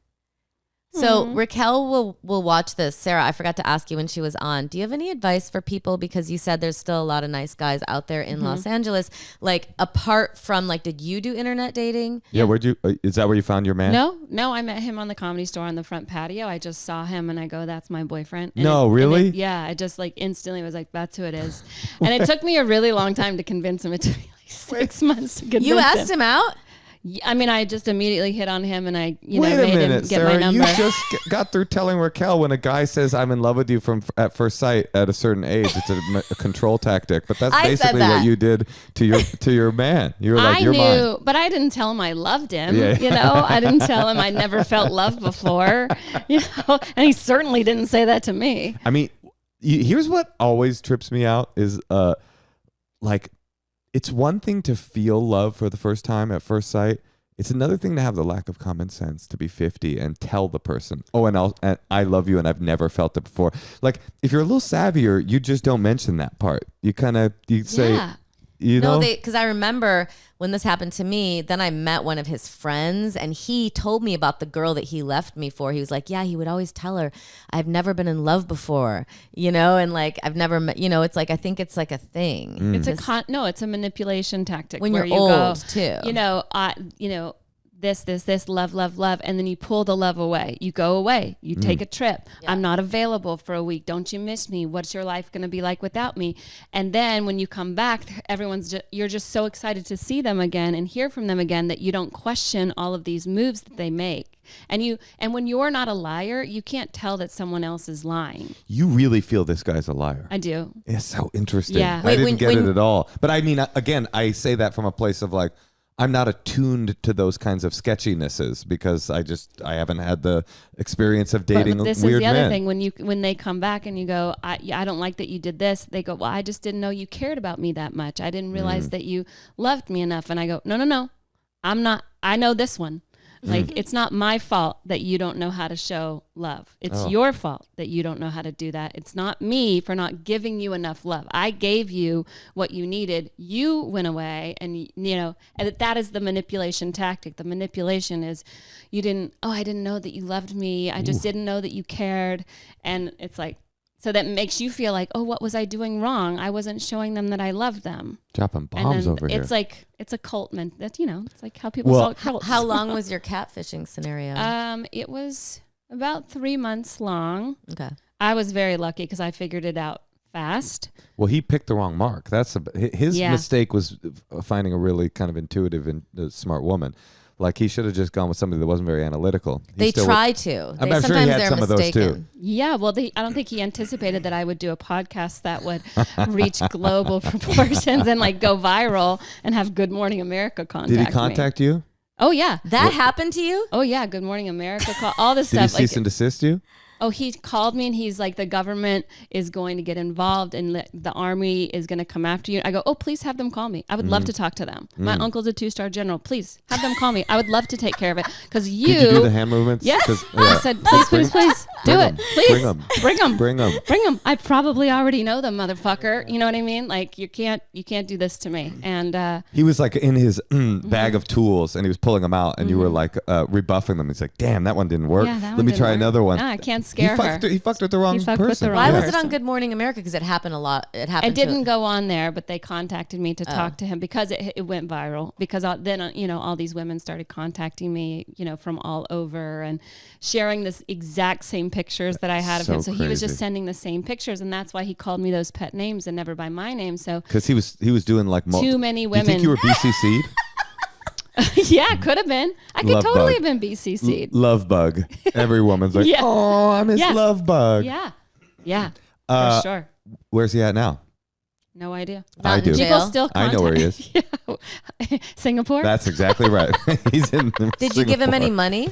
So Raquel will watch this. Sarah, I forgot to ask you when she was on. Do you have any advice for people? Because you said there's still a lot of nice guys out there in Los Angeles. Like apart from did you do internet dating? Yeah. Where'd you? Is that where you found your man? No. I met him on the Comedy Store on the front patio. I just saw him and I go, "That's my boyfriend." And really? Yeah. I just instantly was like, "That's who it is." And it took me a really long time to convince him. It took me 6 months to convince You asked him out? I mean, I just immediately hit on him and I, Wait made a minute, him get Sarah. my number. You just got through telling Raquel when a guy says I'm in love with you at first sight at a certain age, it's a control tactic. But that's I said basically that. what you did to your man. You were like, "You're mine." But I didn't tell him I loved him. Yeah. I didn't tell him I never felt love before. And he certainly didn't say that to me. I mean, here's what always trips me out is it's one thing to feel love for the first time at first sight. It's another thing to have the lack of common sense to be 50 and tell the person, "Oh, and I love you and I've never felt it before." Like if you're a little savvier, you just don't mention that part. You say, No, because I remember when this happened to me, then I met one of his friends and he told me about the girl that he left me for. He was like, yeah, he would always tell her, "I've never been in love before," and like, I've never met, it's like, I think it's like a thing. It's it's a manipulation tactic. When where you're you old go, too. This, love, and then you pull the love away. You go away. You take a trip. Yeah. "I'm not available for a week. Don't you miss me? What's your life going to be like without me?" And then when you come back, you're just so excited to see them again and hear from them again that you don't question all of these moves that they make. And when you're not a liar, you can't tell that someone else is lying. You really feel this guy's a liar. I do. It's so interesting. Yeah. I didn't get it at all. But I mean, again, I say that from a place of like, I'm not attuned to those kinds of sketchinesses because I haven't had the experience of dating But this weird is the other men. thing. When they come back and you go, I don't like that you did this. They go, well, I just didn't know you cared about me that much. I didn't realize that you loved me enough. And I go, no. I'm not. I know this one. Like, it's not my fault that you don't know how to show love. It's your fault that you don't know how to do that. It's not me for not giving you enough love. I gave you what you needed. You went away and, and that is the manipulation tactic. The manipulation is I didn't know that you loved me. I just didn't know that you cared. And it's like, so that makes you feel like, oh, what was I doing wrong? I wasn't showing them that I loved them. Dropping bombs over here. It's like, it's a cult, man. That's, it's like how people sell cults. How long was your catfishing scenario? It was about 3 months long. Okay. I was very lucky because I figured it out fast. Well, he picked the wrong mark. His mistake was finding a really kind of intuitive and smart woman. Like, he should have just gone with somebody that wasn't very analytical. They try to. I'm sure he had some of those too. Yeah, well, I don't think he anticipated that I would do a podcast that would reach global proportions and like go viral and have Good Morning America contact me. Did he contact you? Oh, yeah. That happened to you? Oh, yeah. Good Morning America, all this Did stuff. he cease and desist you? Oh, he called me and he's like, the government is going to get involved and the army is going to come after you. I go, oh, please have them call me. I would love to talk to them. My uncle's a 2-star general. Please have them call me. I would love to take care of it. Because Did you do the hand movements? Yeah. I said, please, do it. Please. Bring them. I probably already know them, motherfucker. You know what I mean? Like, you can't do this to me. And he was like in his bag of tools and he was pulling them out and you were like rebuffing them. He's like, damn, that one didn't work. Yeah, that Let one me didn't try work. another one. I can't scare her. He fucked with the wrong person. Why was it person. on Good Morning America? Because it happened a lot. It happened. It didn't go on there, but they contacted me to talk to him because it went viral. Because then all these women started contacting me, from all over and sharing this exact same pictures that I had of him. So he was just sending the same pictures, and that's why he called me those pet names and never by my name. So because he was doing like too many women. You think you were BCC'd? Yeah, could have been. I could totally have been BCC'd. Love bug. Every woman's like, oh, I miss love bug. Yeah, for sure. Where's he at now? No idea. I do. People still contact. I know where he is. Singapore? That's exactly right. He's in Did you give him any money?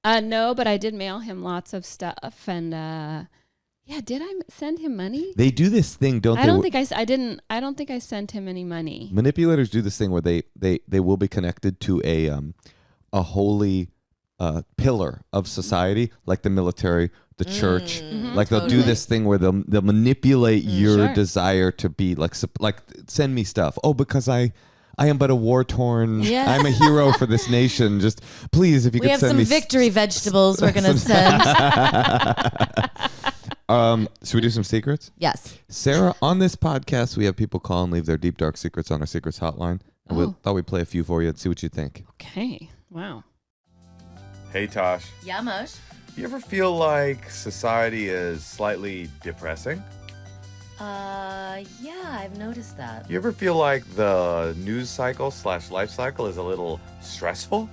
No, but I did mail him lots of stuff. And did I send him money? They do this thing, don't they? I don't think I sent him any money. Manipulators do this thing where they will be connected to a holy pillar of society, like the military, the church. Like they'll do this thing where they'll manipulate your desire to be like send me stuff. Oh, because I am but a war-torn. Yeah. I'm a hero for this nation. Just please, if you could send me. We have some victory vegetables we're gonna send. Should we do some secrets? Yes. Sarah, on this podcast, we have people call and leave their deep, dark secrets on our secrets hotline. And we thought we'd play a few for you and see what you think. Okay. Wow. Hey, Tosh. Yeah, Moshe. You ever feel like society is slightly depressing? Yeah, I've noticed that. You ever feel like the news cycle / life cycle is a little stressful?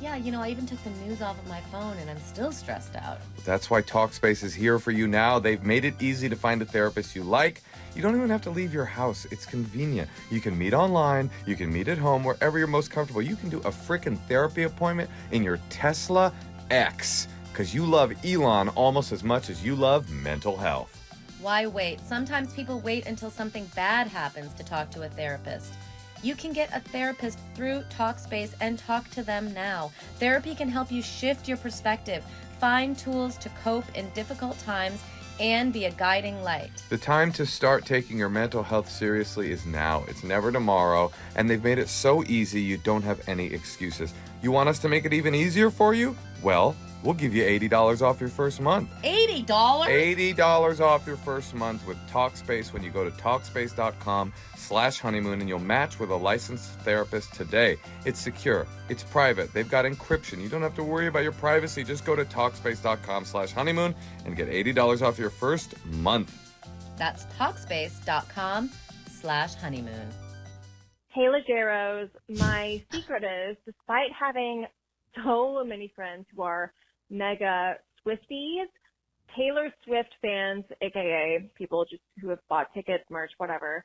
Yeah, I even took the news off of my phone and I'm still stressed out. That's why TalkSpace is here for you now. They've made it easy to find a therapist you like. You don't even have to leave your house. It's convenient. You can meet online. You can meet at home, wherever you're most comfortable. You can do a freaking therapy appointment in your Tesla X because you love Elon almost as much as you love mental health. Why wait? Sometimes people wait until something bad happens to talk to a therapist. You can get a therapist through TalkSpace and talk to them now. Therapy can help you shift your perspective, find tools to cope in difficult times, and be a guiding light. The time to start taking your mental health seriously is now. It's never tomorrow, and they've made it so easy you don't have any excuses. You want us to make it even easier for you? Well, we'll give you $80 off your first month. $80? $80 off your first month with TalkSpace when you go to TalkSpace.com/honeymoon and you'll match with a licensed therapist today. It's secure. It's private. They've got encryption. You don't have to worry about your privacy. Just go to TalkSpace.com/honeymoon and get $80 off your first month. That's TalkSpace.com/honeymoon. Hey, Legeros. My secret is, despite having so many friends who are mega Swifties, Taylor Swift fans, aka people just who have bought tickets, merch, whatever.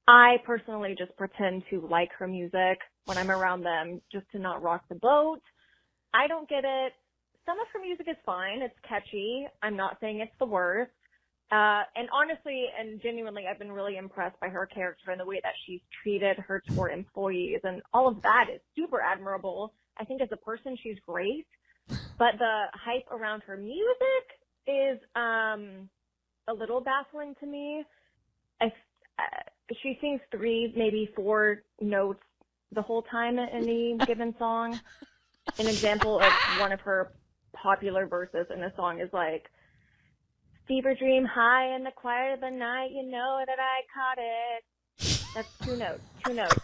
I personally just pretend to like her music when I'm around them, just to not rock the boat. I don't get it. Some of her music is fine. It's catchy. I'm not saying it's the worst. And honestly and genuinely, I've been really impressed by her character and the way that she's treated her tour employees, and all of that is super admirable. I think as a person, she's great. But the hype around her music is a little baffling to me. She sings 3, maybe 4 notes the whole time in any given song. An example of one of her popular verses in a song is like, fever dream high in the quiet of the night, you know that I caught it. That's 2 notes.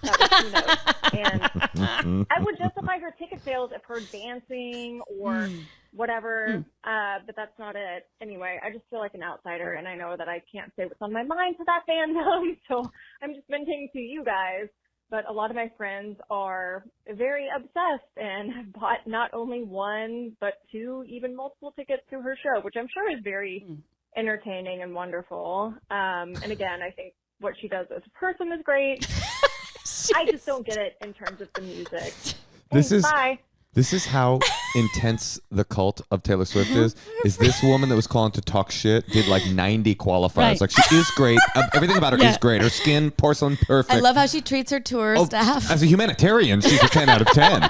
That was 2 notes. And I would justify her ticket sales if her dancing or whatever, but that's not it. Anyway, I just feel like an outsider, and I know that I can't say what's on my mind to that fandom, so I'm just venting to you guys. But a lot of my friends are very obsessed and have bought not only 1, but 2, even multiple tickets to her show, which I'm sure is very entertaining and wonderful. And again, I think what she does as a person is great. I just don't get it in terms of the music. Bye. This is how intense the cult of Taylor Swift is. Is this woman that was calling to talk shit did like 90 qualifiers. Right. Like, she is great. Everything about her is great. Her skin, porcelain, perfect. I love how she treats her tour staff. As a humanitarian, she's a 10 out of 10.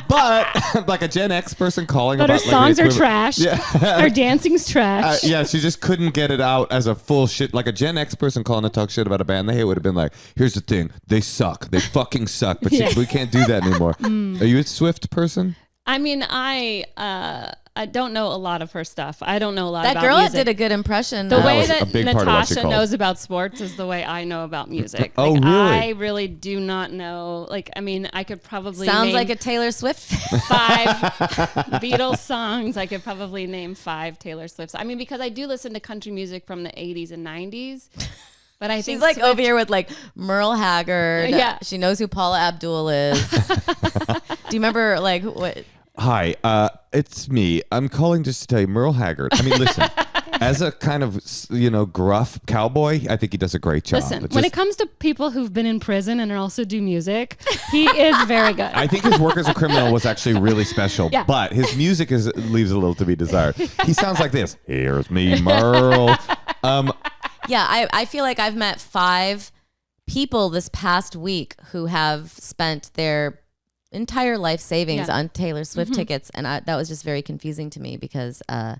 But like a Gen X person calling But about her songs like, are trash. Yeah. Her dancing's trash. Yeah, she just couldn't get it out as a full shit. Like a Gen X person calling to talk shit about a band they hate would have been like, here's the thing. They suck. They fucking suck. But we can't do that anymore. Are you a Swift person? I mean, I don't know a lot of her stuff. I don't know a lot about That girl music. did a good impression. The way was a that big part of what she Natasha called. knows about sports is the way I know about music. Oh, Like, really? I really do not know. Like, I mean, I could probably Sounds name like a Taylor Swift fan. 5 Beatles songs. I could probably name 5 Taylor Swifts. I mean, because I do listen to country music from the 80s and 90s. But I think She's like Swift, over here with like Merle Haggard. Yeah. She knows who Paula Abdul is. Do you remember like what? Hi, it's me. I'm calling just to tell you, Merle Haggard. I mean, listen, as a kind of, gruff cowboy, I think he does a great job. Listen, But when just- it comes to people who've been in prison and also do music, he is very good. I think his work as a criminal was actually really special, Yeah. but his music leaves a little to be desired. He sounds like this. Here's me, Merle. Yeah, I feel like I've met 5 people this past week who have spent their entire life savings on Taylor Swift tickets, and that was just very confusing to me because a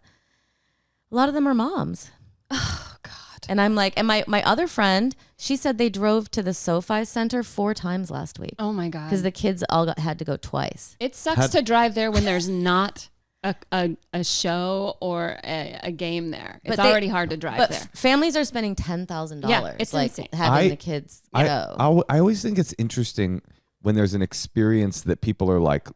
lot of them are moms. Oh God! And I'm like, and my other friend, she said they drove to the SoFi Center 4 times last week Oh my God! because the kids all had to go twice. It sucks to drive there when there's not a show or a game there. It's already hard to drive But there. families are spending $10,000. Yeah, it's like insane. having the kids go. I always think it's interesting when there's an experience that people are like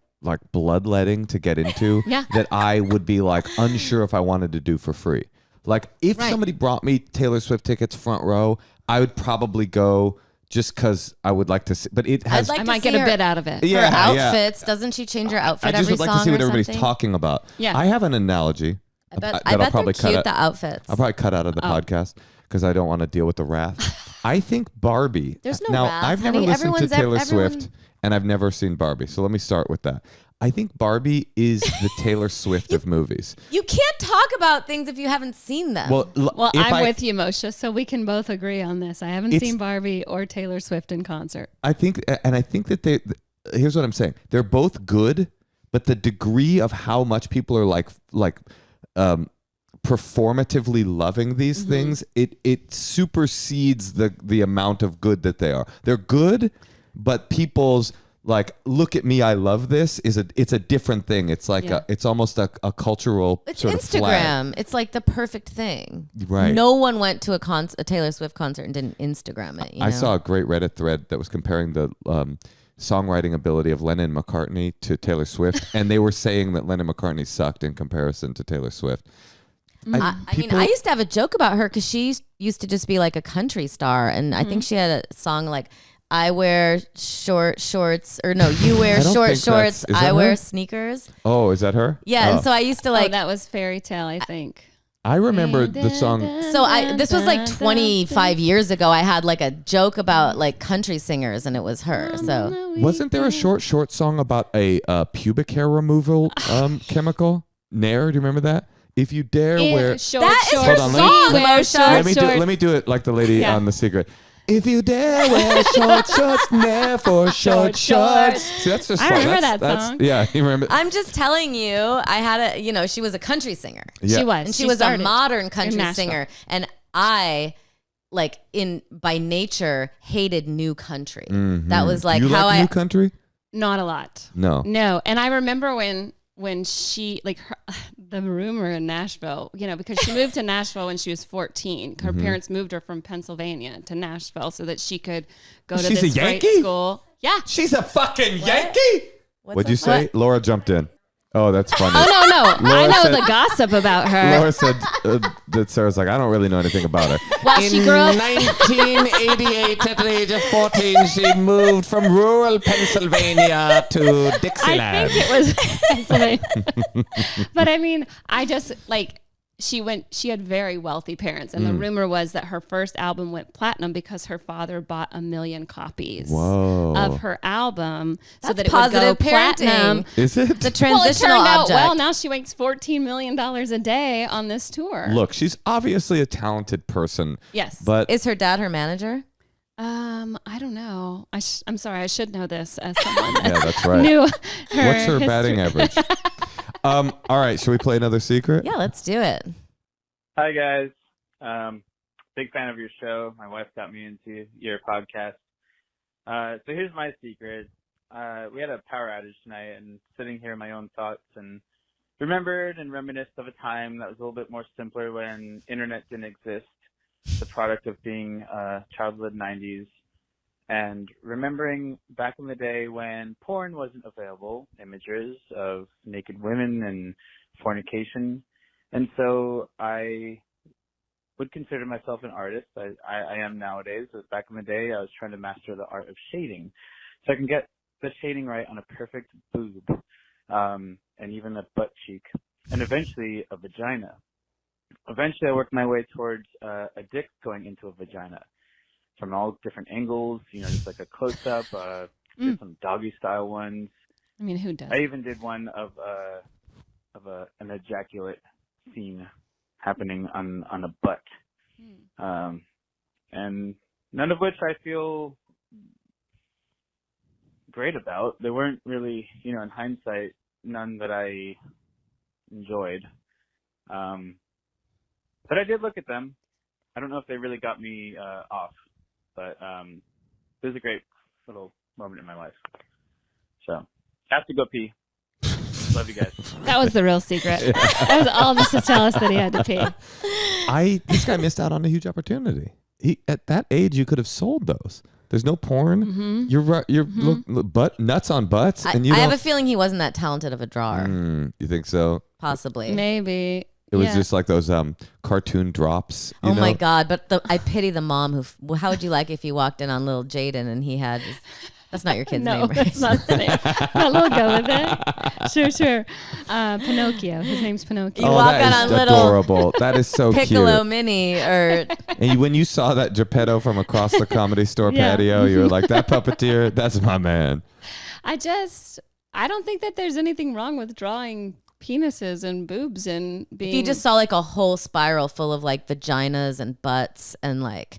bloodletting to get into Yeah. that I would be like unsure if I wanted to do for free. Like if somebody brought me Taylor Swift tickets front row, I would probably go just because I would like to see. But it has. I'd like I to might see get a her- bit out of it. Her outfits. Doesn't she change her outfit I just every would like song to see what or everybody's something? talking about. Yeah. I have an analogy. I bet that I'll they're probably cut cute, out. the outfits. I'll probably cut out of the podcast because I don't want to deal with the wrath. I think Barbie. There's no now, wrath, I've never honey. listened to Taylor Everyone- Swift, and I've never seen Barbie. So let me start with that. I think Barbie is the Taylor Swift of movies. You can't talk about things if you haven't seen them. Well, if I'm with you, Moshe, so we can both agree on this. I haven't It's- seen Barbie or Taylor Swift in concert. I think that here's what I'm saying. They're both good, but the degree of how much people are like performatively loving these things, it supersedes the amount of good that they are. They're good, but people's like, look at me, I love this it's a different thing. It's like it's almost a cultural it's sort of flag. Instagram. It's like the perfect thing. Right. No one went to a Taylor Swift concert and didn't Instagram it. You I know? saw a great Reddit thread that was comparing the songwriting ability of Lennon and McCartney to Taylor Swift, and they were saying that Lennon and McCartney sucked in comparison to Taylor Swift. I mean, I used to have a joke about her because she used to just be like a country star, and I think she had a song like I wear short shorts, or no, you wear I don't short think shorts. is that I wear her? sneakers. Oh, is that her? Yeah, Oh. and so I used to like. that was Fairy Tale, I think. I remember the song. So this was like 25 years ago. I had like a joke about like country singers, and it was her. So Wasn't there a short song about a pubic hair removal chemical? Nair, do you remember that? If you dare wear. that is her Hold on, song, Moshe. Let me do it like the lady Yeah. on The Secret. If you dare wear short shorts, Nair for short shorts. See, that's just I remember that song. Yeah, you remember. I'm just telling you, I had she was a country singer. Yeah. She was. And she was a started modern in country Nashville. singer. And I, like, by nature, hated new country. That was like you how like new country? Not a lot. No. No. And I remember when she, like, the rumor in Nashville, because she moved to Nashville when she was 14. Her parents moved her from Pennsylvania to Nashville so that she could go to She's this a great Yankee? school. Yeah. She's a fucking Yankee. What'd you say? What? Laura jumped in. Oh, that's funny. Oh, no. I Laura know said- the gossip about her. Laura said that Sarah's like, I don't really know anything about her. Well, she grew up. 1988, at the age of 14, she moved from rural Pennsylvania to Dixieland. I think it was Pennsylvania. But I mean, I just like she had very wealthy parents, and the rumor was that her first album went platinum because her father bought 1 million copies Whoa. of her album so That's that it would go positive platinum. parenting. Is it? The Well, it transitional turned out object. well. Now she makes $14 million a day on this tour. Look, she's obviously a talented person. Yes. But Is her dad her manager? I don't know. I'm sorry. I should know this as someone that yeah, that's right. knew her What's her history. batting average? All right, should we play another secret? Yeah, let's do it. Hi guys, big fan of your show. My wife got me into your podcast. So here's my secret. We had a power outage tonight, and sitting here in my own thoughts, and remembered and reminisced of a time that was a little bit more simpler when internet didn't exist, the product of being childhood 90s, and remembering back in the day when porn wasn't available, images of naked women and fornication. And so I would consider myself an artist. I am nowadays, but back in the day I was trying to master the art of shading. So I can get the shading right on a perfect boob, and even a butt cheek, and eventually a vagina. Eventually I worked my way towards a dick going into a vagina from all different angles, just like a close-up, did some doggy style ones. I mean, who does? I even did one of an ejaculate scene happening on a butt, and none of which I feel great about. They weren't really, in hindsight, none that I enjoyed. But I did look at them. I don't know if they really got me off, but it was a great little moment in my life. So, have to go pee. Love you guys. That was the real secret. That was all just to tell us that he had to pee. This guy missed out on a huge opportunity. At that age, you could have sold those. There's no porn. You're right. Look, nuts on butts, and you I have don't- a feeling he wasn't that talented of a drawer. You think so? Possibly. Maybe. It was Yeah. just like those cartoon drops. You Oh know? my God. But I pity the mom how would you like if you walked in on little Jaden and he had that's not your kid's No, name, right? that's not his name. But we'll go with it. Sure. Pinocchio. His name's Pinocchio. You Oh, walk that on is a little adorable. That is so Piccolo cute. Mini or And when you saw that Geppetto from across the Comedy Store Yeah. patio, you were like, that puppeteer, that's my man. I don't think that there's anything wrong with drawing penises and boobs and being. if you just saw like a whole spiral full of like vaginas and butts and like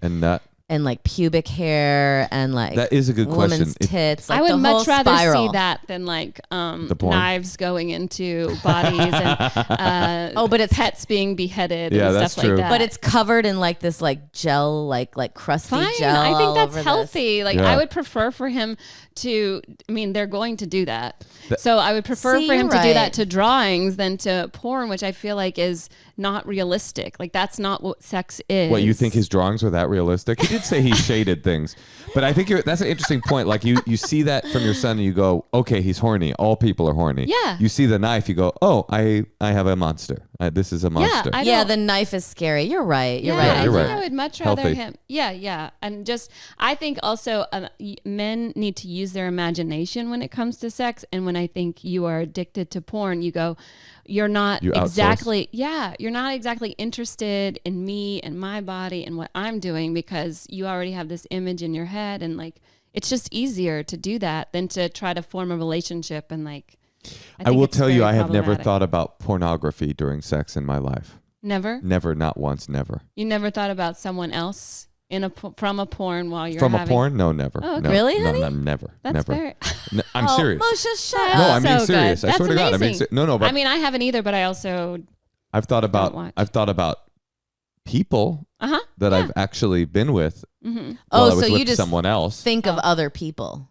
pubic hair and like That is a good women's question. tits. Like I would the whole much rather spiral. see that than like porn? knives going into bodies and Oh, but it's pets being beheaded Yeah, and that's stuff true. like that. But it's covered in like this like gel, like crusty fine. gel. I think all that's over this. healthy. Like Yeah. I would prefer for him to. I mean, they're going to do that. So I would prefer See, for him you're to do that right. to drawings than to porn, which I feel like is not realistic. Like that's not what sex is. What, you think his drawings were that realistic? He did say he shaded things. But I think that's an interesting point. Like you see that from your son and you go, okay, he's horny. All people are horny. Yeah. You see the knife, you go, oh, I have a monster. This is a monster. I the knife is scary. You're right. You're yeah, right. I You're think right. I would much rather Healthy. him. Yeah. And I think also men need to use their imagination when it comes to sex. And when I think you are addicted to porn, you go, you're not You exactly, you're not exactly interested in me and my body and what I'm doing because you already have this image in your head. And like, it's just easier to do that than to try to form a relationship and like, I think will it's tell you, very I have never problematic. thought about pornography during sex in my life. Never? Never, not once, never. You never thought about someone else from a porn while you're From having... a porn? No, never. Oh, okay. No, Really, no, honey? no, never. That's never. very... No, I'm serious. Moshe, shut That's No, up. I'm being so serious. good. I swear to That's God. amazing. No, but I mean, I haven't either, but I also... I've thought don't watch. about people Uh-huh. that I've actually been with Mm-hmm. while I Oh, was so with you just someone else. think of other people.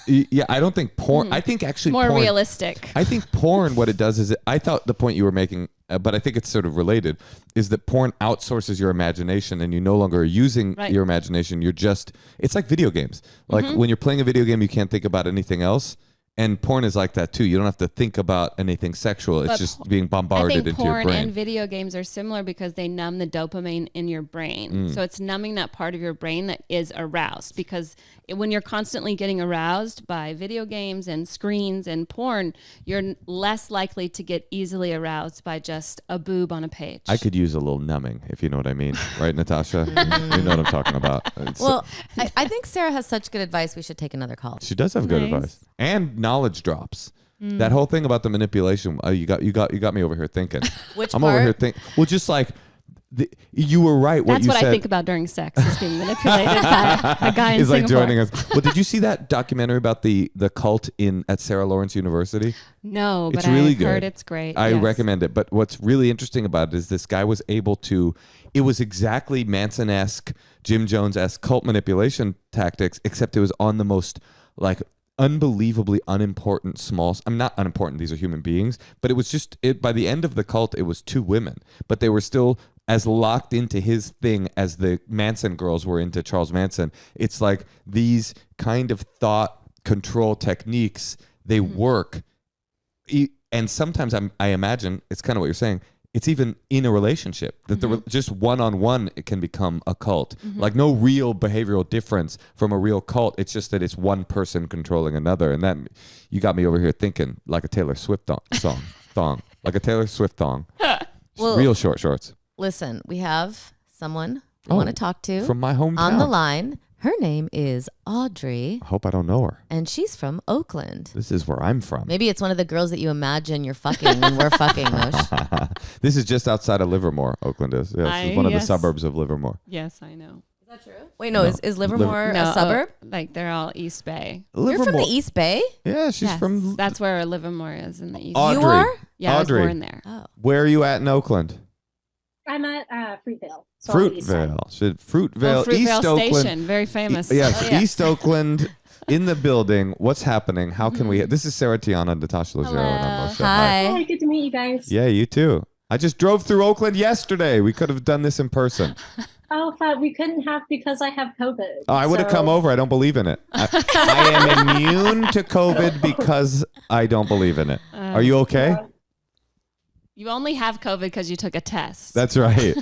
Yeah, I don't think porn. I think actually More porn, realistic. I think porn, what it does is, I thought the point you were making, but I think it's sort of related, is that porn outsources your imagination and you no longer are using Right. your imagination. It's like video games. Like when you're playing a video game, you can't think about anything else. And porn is like that too. You don't have to think about anything sexual. It's But just being I bombarded think into your porn brain. and video games are similar because they numb the dopamine in your brain. So it's numbing that part of your brain that is aroused because when you're constantly getting aroused by video games and screens and porn, you're less likely to get easily aroused by just a boob on a page. I could use a little numbing, if you know what I mean. Right, Natasha? You know what I'm talking about. Well, I think Sarah has such good advice. We should take another call. She does have good Nice. advice. And knowledge drops. That whole thing about the manipulation, you got me over here thinking. Which I'm part? over here thinking. Well, just like you were right. That's you what said I think about during sex is being manipulated by a guy in is like Singapore. joining us. Well, did you see that documentary about the cult at Sarah Lawrence University? No, but It's really I've heard good. it's great. I Yes. recommend it. But what's really interesting about it is this guy was able to. It was exactly Manson-esque, Jim Jones-esque cult manipulation tactics, except it was on the most like unbelievably unimportant small. I'm not unimportant. These are human beings. But it was just it. By the end of the cult, it was 2 women, but they were still as locked into his thing as the Manson girls were into Charles Manson. It's like these kind of thought control techniques, they work. And sometimes I imagine, it's kind of what you're saying, it's even in a relationship that just one-on-one it can become a cult. Like no real behavioral difference from a real cult. It's just that it's one person controlling another. And that you got me over here thinking like a Taylor Swift thong, like a Taylor Swift thong. Well, Real short shorts. Listen, we have someone we want to talk to From my hometown. on the line. Her name is Audrey, I hope I don't know her. and she's from Oakland. This is where I'm from. Maybe it's one of the girls that you imagine you're fucking when we're fucking, Moshe. This is just outside of Livermore, Oakland is. Yes, it's one of the Yes. suburbs of Livermore. Yes, I know. Wait, no, is Livermore No, a suburb? like they're all East Bay. You're from the East Bay? Yeah, she's Yes, from. that's where Livermore is in the East. Audrey. You are? Yeah, Audrey. I was born there. Oh. Where are you at in Oakland? I'm at Fruitvale. So on the east side. Fruitvale. Fruitvale, Fruitvale East Station, Oakland. very famous. Yes, Oh, yeah. East Oakland in the building. What's happening? How can we? This is Sarah Tiana, Natasha Leggero, and I'm Moshe. Hi. Hi, good to meet you guys. Yeah, you too. I just drove through Oakland yesterday. We could have done this in person. Oh, but we couldn't have because I have COVID. Oh, I would have So- come over. I don't believe in it. I am immune to COVID because I don't believe in it. Are you okay? You only have COVID because you took a test. That's right.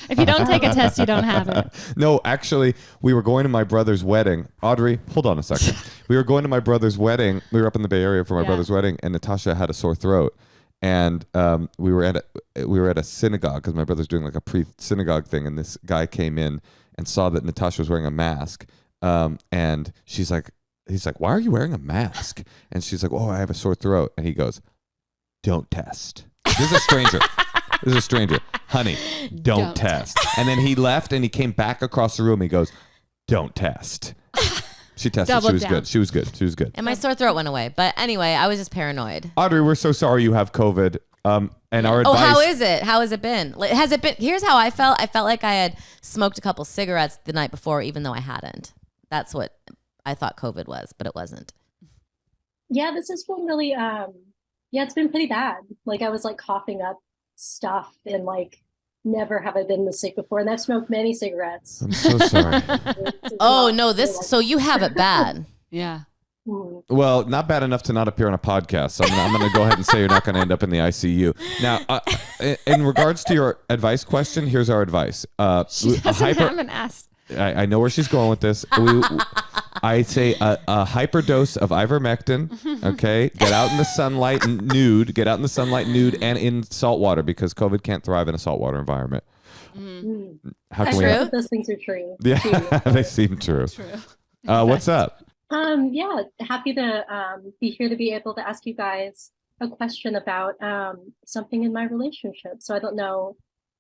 If you don't take a test, you don't have it. No, actually, we were going to my brother's wedding. Audrey, hold on a second. We were going to my brother's wedding. We were up in the Bay Area for my Yeah. brother's wedding, and Natasha had a sore throat. And we were at a synagogue because my brother's doing like a pre-synagogue thing, and this guy came in and saw that Natasha was wearing a mask. And he's like, "Why are you wearing a mask?" And she's like, "Oh, I have a sore throat." And he goes, "Don't test." This is a stranger. This is a stranger. Honey, don't test. And then he left and he came back across the room. He goes, "Don't test." She tested. Doubled She was down. good. She was good. She was good. And my sore throat went away. But anyway, I was just paranoid. Audrey, we're so sorry you have COVID. And our Oh, advice. how is it? How has it been? Has it been? Here's how I felt. I felt like I had smoked a couple cigarettes the night before, even though I hadn't. That's what I thought COVID was, but it wasn't. Yeah, this has been really, it's been pretty bad. Like I was like coughing up stuff and like never have I been this sick before. And I've smoked many cigarettes. I'm so sorry. Oh no, so you have it bad. Yeah. Well, not bad enough to not appear on a podcast. So I'm going to go ahead and say you're not going to end up in the ICU. Now, in regards to your advice question, here's our advice. She haven't asked. I know where she's going with this. I say a hyper dose of ivermectin. Okay, get out in the sunlight nude. Get out in the sunlight nude and in salt water because COVID can't thrive in a saltwater environment. How can we? Those things are true. Yeah, they seem true. True. What's up? Yeah, happy to be here to be able to ask you guys a question about something in my relationship. So I don't know,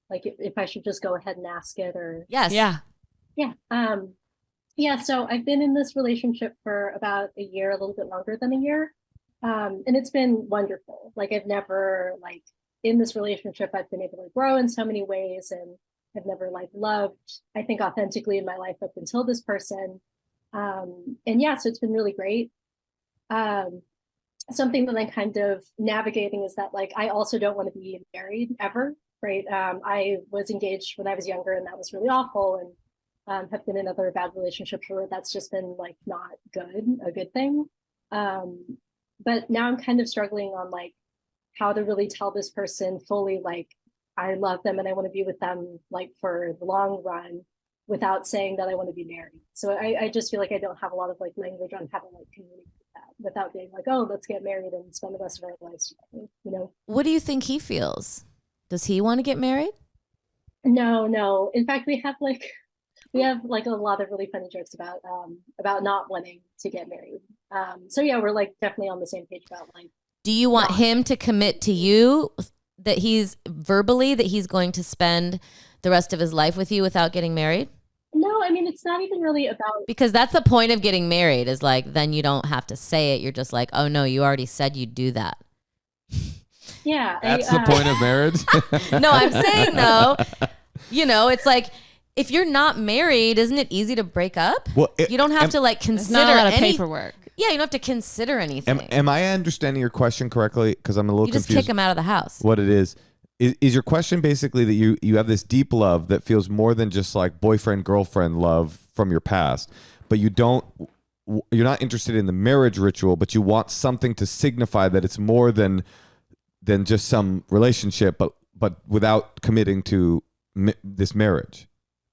like, if I should just go ahead and ask it or. Yes. Yeah. So I've been in this relationship for about a year, a little bit longer than a year. And it's been wonderful. Like, I've never, like, in this relationship, I've been able to grow in so many ways, and I've never, like, loved, I think, authentically in my life up until this person. So it's been really great. Something that I'm kind of navigating is that, like, I also don't want to be married ever, right? I was engaged when I was younger, and that was really awful, and have been in other bad relationships where that's just been, like, not a good thing. But now I'm kind of struggling on, like, how to really tell this person fully, like, I love them and I want to be with them, like, for the long run, without saying that I want to be married. So I just feel like I don't have a lot of, like, language on how to, like, communicate that without being like, oh, let's get married and spend the rest of our lives together, you know? What do you think he feels? Does he want to get married? No. In fact, we have a lot of really funny jokes about not wanting to get married. So yeah, we're, like, definitely on the same page about, like. Do you want him to commit to you that he's going to spend the rest of his life with you without getting married? No, I mean, it's not even really about. Because that's the point of getting married, is, like, then you don't have to say it. You're just like, oh no, you already said you'd do that. Yeah. That's the point of marriage? No, I'm saying though, you know, it's like, if you're not married, isn't it easy to break up? Well, you don't have to, like, consider not a lot of paperwork. Yeah, you don't have to consider anything. Am I understanding your question correctly? Because I'm a little confused. You just kick him out of the house. What it is your question basically that you have this deep love that feels more than just, like, boyfriend-girlfriend love from your past, but you're not interested in the marriage ritual, but you want something to signify that it's more than just some relationship, but without committing to this marriage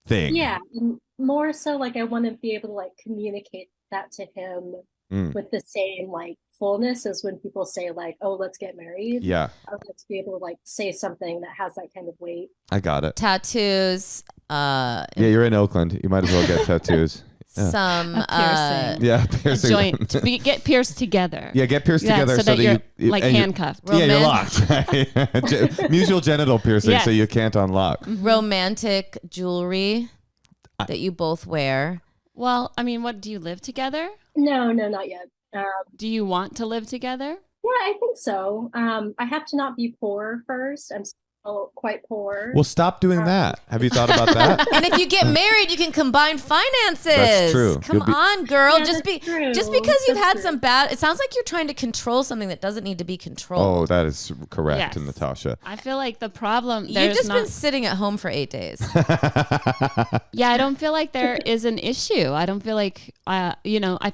thing. Yeah, more so, like, I want to be able to, like, communicate that to him with the same, like, fullness as when people say, like, oh, let's get married. Yeah. I would like to be able to, like, say something that has that kind of weight. I got it. Tattoos. Yeah, you're in Oakland. You might as well get tattoos. Yeah. Some piercing. Joint. Get pierced together. Yeah, get pierced together so that you like handcuffed. Yeah, you're locked. Right? Mutual genital piercing, so you can't unlock. Romantic jewelry that you both wear. Well, I mean, do you live together? No, not yet. Do you want to live together? Yeah, I think so. I have to not be poor first. I'm still quite poor. Well, stop doing that. Have you thought about that? And if you get married, you can combine finances. That's true. Come on, girl. Yeah, just because you've had some bad. It sounds like you're trying to control something that doesn't need to be controlled. Oh, that is correct, Yes. Natasha. I feel like the problem. You've just been sitting at home for 8 days. Yeah, I don't feel like there is an issue. I don't feel like, I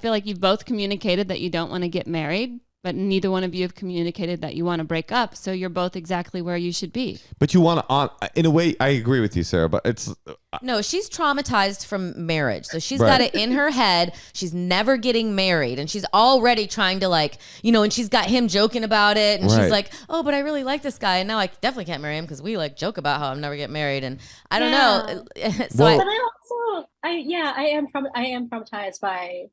feel like you've both communicated that you don't want to get married, but neither one of you have communicated that you want to break up. So you're both exactly where you should be. But you want to, in a way, I agree with you, Sarah, but it's. No, she's traumatized from marriage. So she's Right. got it in her head. She's never getting married. And she's already trying to, like, and she's got him joking about it. And Right. she's like, oh, but I really like this guy. And now I definitely can't marry him because we, like, joke about how I'm never getting married. And I don't know. So Well- But I am traumatized by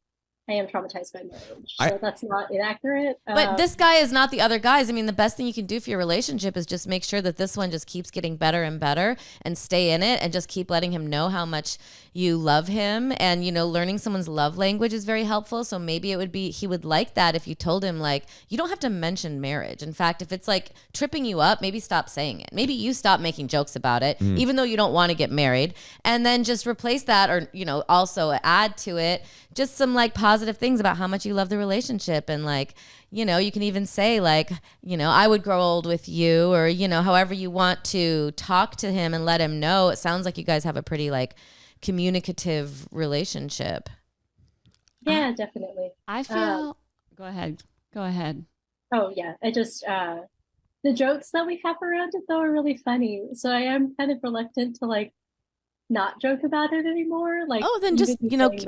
marriage. So that's not inaccurate. But this guy is not the other guys. I mean, the best thing you can do for your relationship is just make sure that this one just keeps getting better and better and stay in it and just keep letting him know how much you love him. And, learning someone's love language is very helpful. So maybe he would like that if you told him, like, you don't have to mention marriage. In fact, if it's, like, tripping you up, maybe stop saying it. Maybe you stop making jokes about it, even though you don't want to get married. And then just replace that or, also add to it just some, like, positive things about how much you love the relationship. And, like, you can even say, like, I would grow old with you, or, however you want to talk to him and let him know. It sounds like you guys have a pretty, like, communicative relationship. Yeah, definitely. I feel Go ahead. Oh yeah, I just the jokes that we have around it though are really funny. So I am kind of reluctant to like not joke about it anymore. Like, Oh, then just,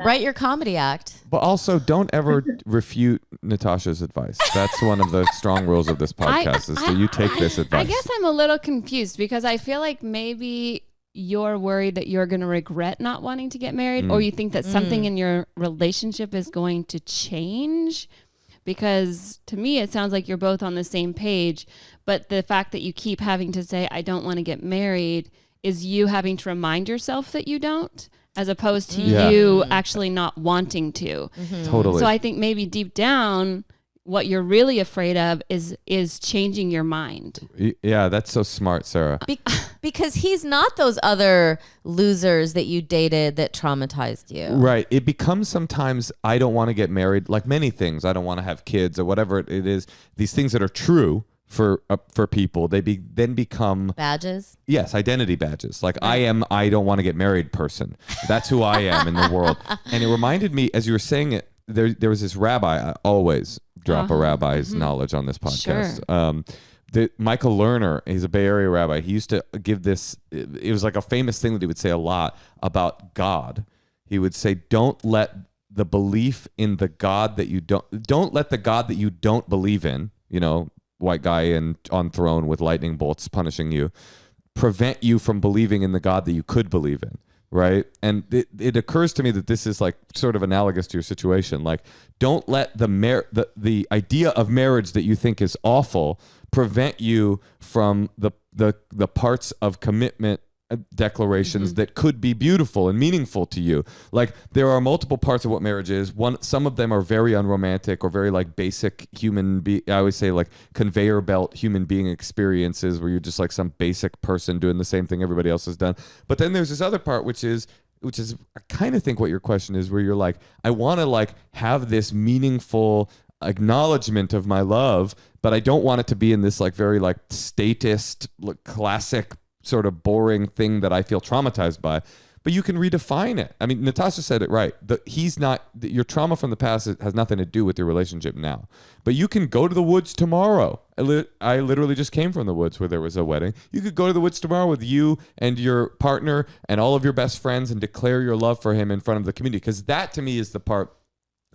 write your comedy act. But also, don't ever refute Natasha's advice. That's one of the strong rules of this podcast, is that you take this advice. I guess I'm a little confused because I feel like maybe you're worried that you're going to regret not wanting to get married, or you think that something in your relationship is going to change. Because to me, it sounds like you're both on the same page, but the fact that you keep having to say, I don't want to get married, is you having to remind yourself that you don't, as opposed to you actually not wanting to. Totally. So I think maybe deep down, what you're really afraid of is changing your mind. Yeah, that's so smart, Sarah. Because he's not those other losers that you dated that traumatized you. Right. It becomes sometimes, I don't want to get married, like many things. I don't want to have kids or whatever it is. These things that are true for people, they then become badges. Yes, identity badges. Like I don't want to get married person. That's who I am in the world. And it reminded me, as you were saying it, there was this rabbi. I always drop a rabbi's knowledge on this podcast. Sure. Michael Lerner, he's a Bay Area rabbi. He used to give this. It was like a famous thing that he would say a lot about God. He would say, "Don't let the belief in the God that you don't let the God that you don't believe in, white guy on throne with lightning bolts punishing you, prevent you from believing in the God that you could believe in." Right. And it occurs to me that this is like sort of analogous to your situation. Like, don't let the idea of marriage that you think is awful prevent you from the parts of commitment declarations that could be beautiful and meaningful to you. Like, there are multiple parts of what marriage is. Some of them are very unromantic or very like basic I always say like conveyor belt human being experiences where you're just like some basic person doing the same thing everybody else has done. But then there's this other part which is I kind of think what your question is, where you're like, I want to like have this meaningful acknowledgement of my love, but I don't want it to be in this like very like statist, like, classic sort of boring thing that I feel traumatized by. But you can redefine it. I mean, Natasha said it right. Your trauma from the past has nothing to do with your relationship now. But you can go to the woods tomorrow. I literally just came from the woods where there was a wedding. You could go to the woods tomorrow with you and your partner and all of your best friends and declare your love for him in front of the community. Because that to me is the part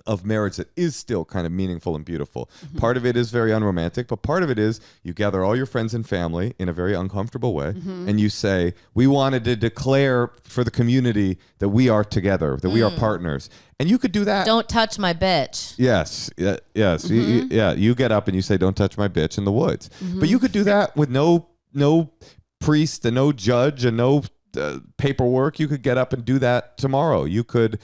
of marriage that is still kind of meaningful and beautiful. Part of it is very unromantic, but part of it is you gather all your friends and family in a very uncomfortable way, and you say, we wanted to declare for the community that we are together, that we are partners. And you could do that. Don't touch my bitch. Yes. Yes. You get up and you say, don't touch my bitch in the woods. But you could do that with no priest and no judge and no paperwork. You could get up and do that tomorrow. You could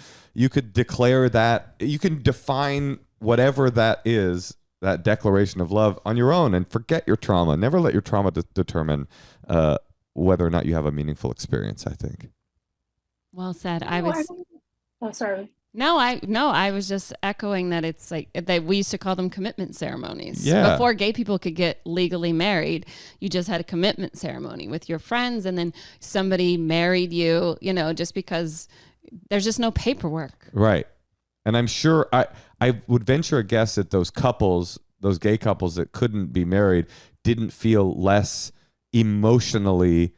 declare that. You can define whatever that is, that declaration of love, on your own, and forget your trauma. Never let your trauma determine whether or not you have a meaningful experience, I think. Well said. Sorry. No, I was just echoing that it's like that we used to call them commitment ceremonies. Yeah. Before gay people could get legally married, you just had a commitment ceremony with your friends, and then somebody married you, just because there's just no paperwork. Right. And I'm sure I would venture a guess that those gay couples that couldn't be married didn't feel less emotionally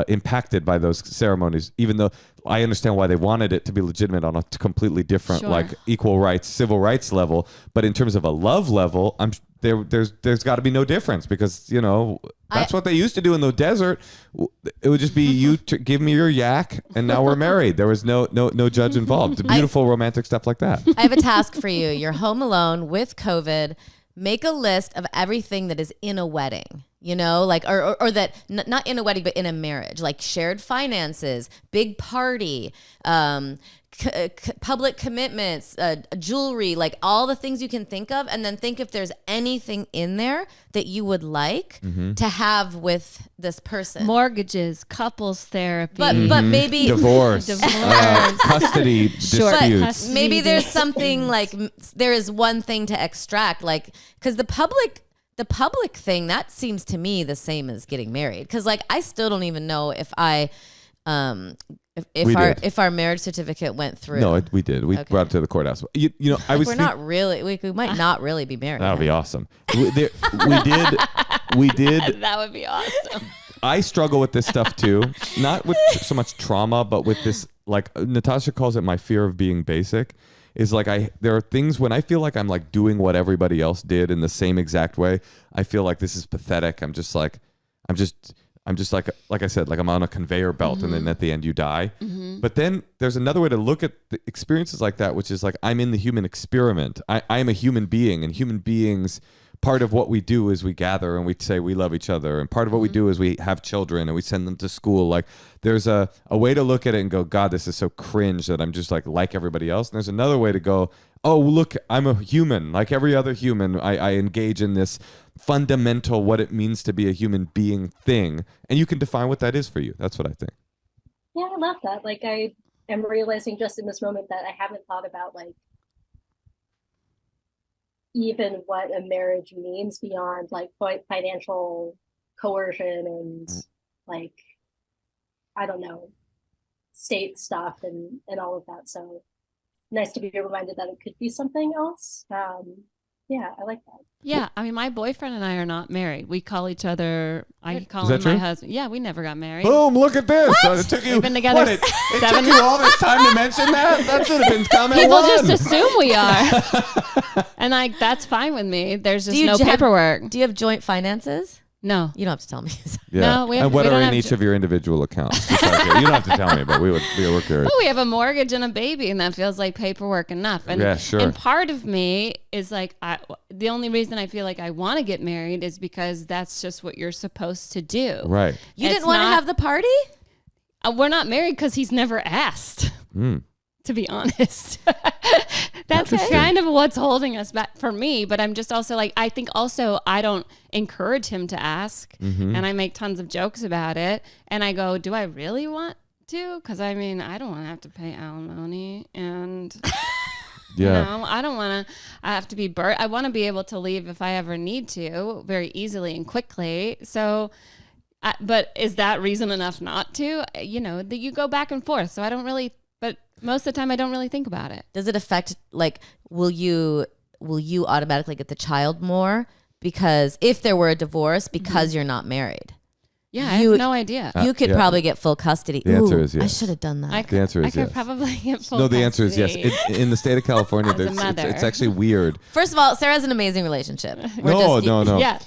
impacted by those ceremonies, even though I understand why they wanted it to be legitimate on a completely different, like equal rights, civil rights level. But in terms of a love level, there's got to be no difference, because that's what they used to do in the desert. It would just be you give me your yak, and now we're married. There was no judge involved. Beautiful romantic stuff like that. I have a task for you. You're home alone with COVID. Make a list of everything that is in a wedding. Or that not in a wedding, but in a marriage, like shared finances, big party, public commitments, jewelry, like all the things you can think of. And then think if there's anything in there that you would like to have with this person. Mortgages, couples therapy. But maybe divorce. Custody disputes. But maybe there's something like, there is one thing to extract, like, because the public thing, that seems to me the same as getting married. Because like, I still don't even know if I If our marriage certificate went through. No, we did. We Okay. brought it to the courthouse. You know, I was we're not really. We might not really be married. That would be then. awesome. We did. That would be awesome. I struggle with this stuff too. Not with so much trauma, but with this, like Natasha calls it my fear of being basic. Is like there are things when I feel like I'm like doing what everybody else did in the same exact way. I feel like this is pathetic. I'm just like I said, like I'm on a conveyor belt and then at the end you die. But then there's another way to look at the experiences like that, which is like I'm in the human experiment. I am a human being, and human beings, part of what we do is we gather and we say we love each other. And part of what we do is we have children and we send them to school. Like there's a way to look at it and go, God, this is so cringe that I'm just like everybody else. And there's another way to go, oh, look, I'm a human. Like every other human, I engage in this fundamental what it means to be a human being thing. And you can define what that is for you. That's what I think. Yeah, I love that. Like I am realizing just in this moment that I haven't thought about like even what a marriage means beyond like financial coercion and like, I don't know, state stuff and all of that. So nice to be reminded that it could be something else. Yeah, I like that. Yeah, I mean, my boyfriend and I are not married. We call each other. I call Is him that my true? husband. Yeah, we never got married. Boom, look at this. It took you, We've been together it took you all this time to mention that? That should have been comment People one. just assume we are, and like that's fine with me. There's just no paperwork. Do you have joint finances? No, you don't have to tell me. Yeah. No, we have, and what we are don't in have each of your individual accounts? You don't have to tell me, but we're curious. Oh, we have a mortgage and a baby, and that feels like paperwork enough. And, yeah, sure. And part of me is like, the only reason I feel like I want to get married is because that's just what you're supposed to do. Right. You didn't want to have the party? We're not married because he's never asked. To be honest. That's kind of what's holding us back for me. But I'm just also like, I think also I don't encourage him to ask. And I make tons of jokes about it. And I go, do I really want to? Because I mean, I don't want to have to pay alimony. And yeah. you know, I don't want to have to be I want to be able to leave if I ever need to very easily and quickly. So, but is that reason enough not to? You know, that you go back and forth. So I don't really, but most of the time I don't really think about it. Does it affect, like, will you automatically get the child more? Because if there were a divorce, because you're not married. Yeah, I have no idea. You could probably get full custody. The answer is yes. I should have done that. The answer is I could yes. probably get full No, the answer is custody. yes. In the state of California, it's actually weird. First of all, Sarah has an amazing relationship. No. Yeah.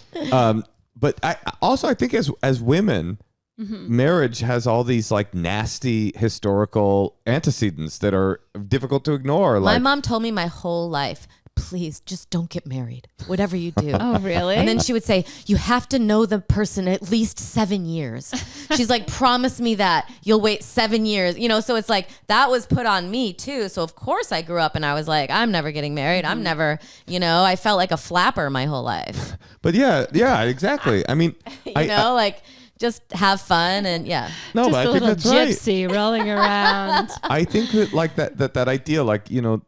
But I think as women, marriage has all these like nasty historical antecedents that are difficult to ignore. My Like, mom told me my whole life, please just don't get married, whatever you do. Oh, really? And then she would say, you have to know the person at least 7 years. She's like, promise me that you'll wait 7 years. You know, so it's like that was put on me too. So of course I grew up and I was like, I'm never getting married. I'm never, you know, I felt like a flapper my whole life. But yeah, exactly. I mean, like just have fun and yeah. No, just but a I think little that's right. gypsy rolling around. I think that like that idea, like, you know,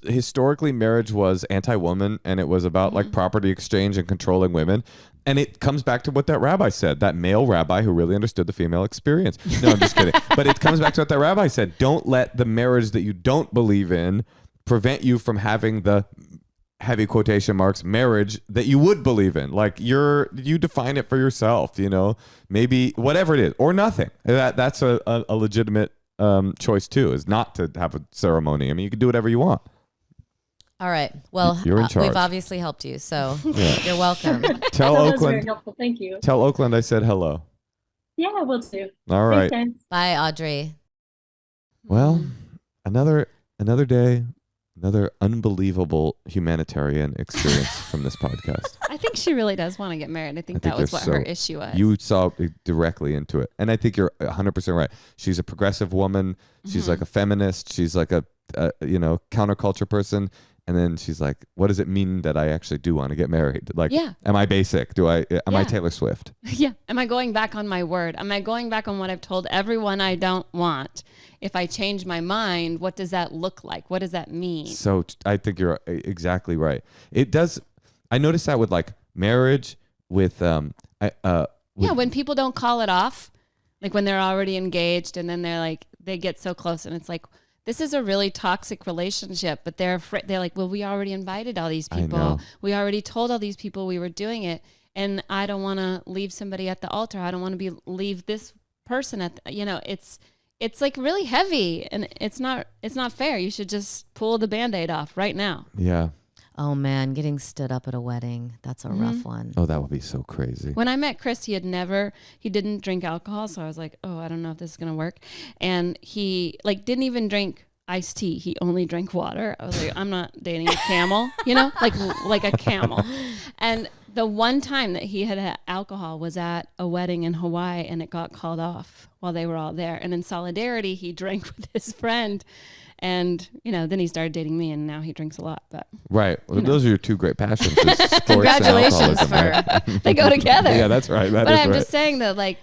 historically marriage was anti-woman and it was about like property exchange and controlling women. And it comes back to what that rabbi said, that male rabbi who really understood the female experience. No, I'm just kidding. But it comes back to what that rabbi said. Don't let the marriage that you don't believe in prevent you from having the heavy quotation marks marriage that you would believe in. Like you define it for yourself, you know, maybe whatever it is or nothing. That's a legitimate choice too, is not to have a ceremony. I mean, you can do whatever you want. All right. Well, You're in charge. we've obviously helped you, so you're welcome. Tell That was Oakland. very helpful. Thank you. Tell Oakland I said hello. Yeah, we'll do. All right. Thanks, guys. Bye, Audrey. Well, another day, another unbelievable humanitarian experience from this podcast. I think she really does want to get married. I think that you're was what her issue was. You saw directly into it. And I think you're 100% right. She's a progressive woman. She's like a feminist. She's like a counterculture person. And then she's like, what does it mean that I actually do want to get married? Like, am I basic? Am I Taylor Swift? Yeah. Am I going back on my word? Am I going back on what I've told everyone I don't want? If I change my mind, what does that look like? What does that mean? So I think you're exactly right. It does. I noticed that with like marriage, with when people don't call it off, like when they're already engaged and then they're like, they get so close, and it's like, this is a really toxic relationship, but they're afraid. They're like, well, we already invited all these people. We already told all these people we were doing it. And I don't want to leave somebody at the altar. I don't want to leave this person at it's like really heavy, and it's not fair. You should just pull the Band-Aid off right now. Yeah. Oh man, getting stood up at a wedding. That's a rough one. Oh, that would be so crazy. When I met Chris, he didn't drink alcohol. So I was like, oh, I don't know if this is going to work. And he didn't even drink iced tea. He only drank water. I was like, I'm not dating a camel, like a camel. And the one time that he had alcohol was at a wedding in Hawaii, and it got called off while they were all there. And in solidarity, he drank with his friend. And, then he started dating me, and now he drinks a lot. But right. Well, those are your two great passions. Sports Congratulations and alcoholism, right? they go together. Yeah, that's right. But I'm just saying that,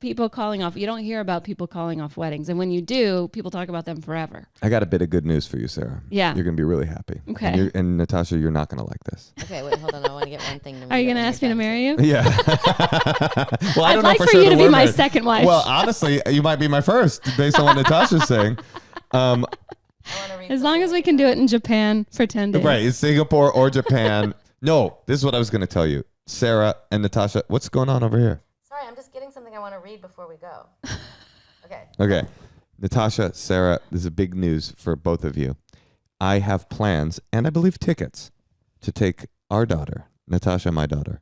people calling off, you don't hear about people calling off weddings. And when you do, people talk about them forever. I got a bit of good news for you, Sarah. Yeah. You're going to be really happy. Okay. And Natasha, you're not going to like this. Okay, wait, hold on. I want to get one thing. Are you going to ask me to marry you? Yeah. Well, I'd like for you to be my second wife. Well, honestly, you might be my first, based on what Natasha's saying. As long as we can do it in Japan for 10 days. Right, in Singapore or Japan. No, this is what I was going to tell you. Sarah and Natasha, what's going on over here? Sorry, I'm just getting something I want to read before we go. Okay. Natasha, Sarah, this is big news for both of you. I have plans, and I believe tickets, to take our daughter, Natasha, my daughter,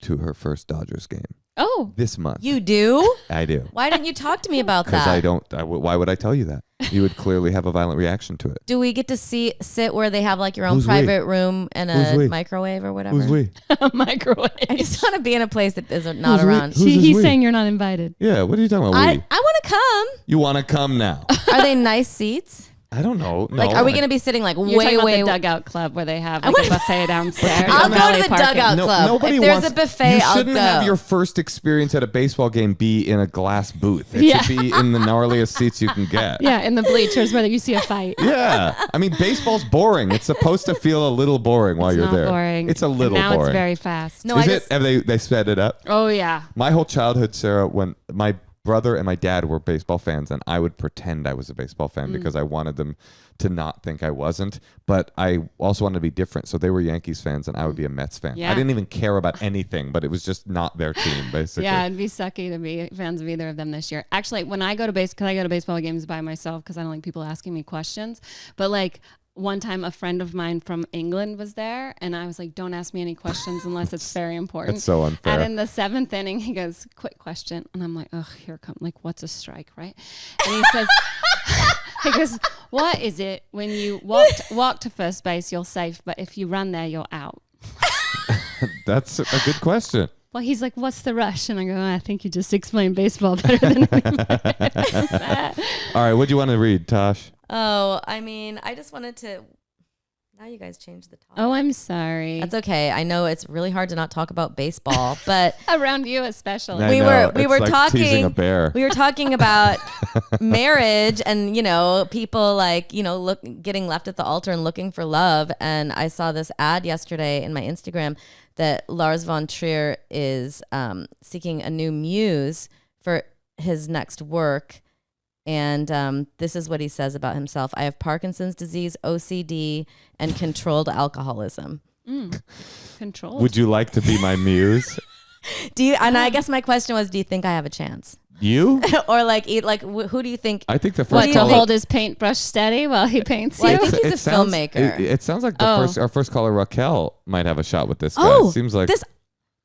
to her first Dodgers game. Oh. This month. You do? I do. Why didn't you talk to me about that? Because why would I tell you that? You would clearly have a violent reaction to it. Do we get to sit where they have your own private room and a microwave or whatever? Who's we? A microwave. I just want to be in a place that is not around. He's saying you're not invited. Yeah, what are you talking about? I want to come. You want to come now? Are they nice seats? I don't know. No, are we going to be sitting You're way, talking way? about the dugout club where they have a buffet downstairs. I'll go to the dugout club. If there's a buffet, I'll go. You shouldn't have your first experience at a baseball game be in a glass booth. It should be in the gnarliest seats you can get. Yeah, in the bleachers where you see a fight. Yeah. I mean, baseball's boring. It's supposed to feel a little boring while you're there. Boring. It's a little now boring. Now it's very fast. No, Have they sped it up? Oh, yeah. My whole childhood, Sarah, when my brother and my dad were baseball fans, and I would pretend I was a baseball fan because I wanted them to not think I wasn't, but I also wanted to be different. So they were Yankees fans and I would be a Mets fan. Yeah. I didn't even care about anything, but it was just not their team, basically. Yeah, it'd be sucky to be fans of either of them this year. Actually, when I go to baseball games by myself because I don't like people asking me questions, but one time a friend of mine from England was there and I was like, don't ask me any questions unless it's very important. That's so unfair. And in the 7th inning, he goes, quick question. And I'm like, oh, here come, what's a strike, right? And he says, he goes, what is it when you walk to first base, you're safe, but if you run there, you're out? That's a good question. Well, he's like, what's the rush? And I go, I think you just explained baseball better than anybody. All right, what do you want to read, Tosh? Oh, I mean, I just wanted to. Now you guys changed the topic. Oh, I'm sorry. That's okay. I know it's really hard to not talk about baseball, but around you especially. I we know. were It's talking. teasing a bear. We were talking about marriage and people getting left at the altar and looking for love. And I saw this ad yesterday in my Instagram that Lars von Trier is seeking a new muse for his next work. And this is what he says about himself. I have Parkinson's disease, OCD, and controlled alcoholism. Controlled. Would you like to be my muse? And I guess my question was, do you think I have a chance? You? Or who do you think? I think the first What, to caller, hold his paintbrush steady while he paints Well, you? I think he's a filmmaker. It sounds like our first caller, Raquel, might have a shot with this guy. Oh, It seems like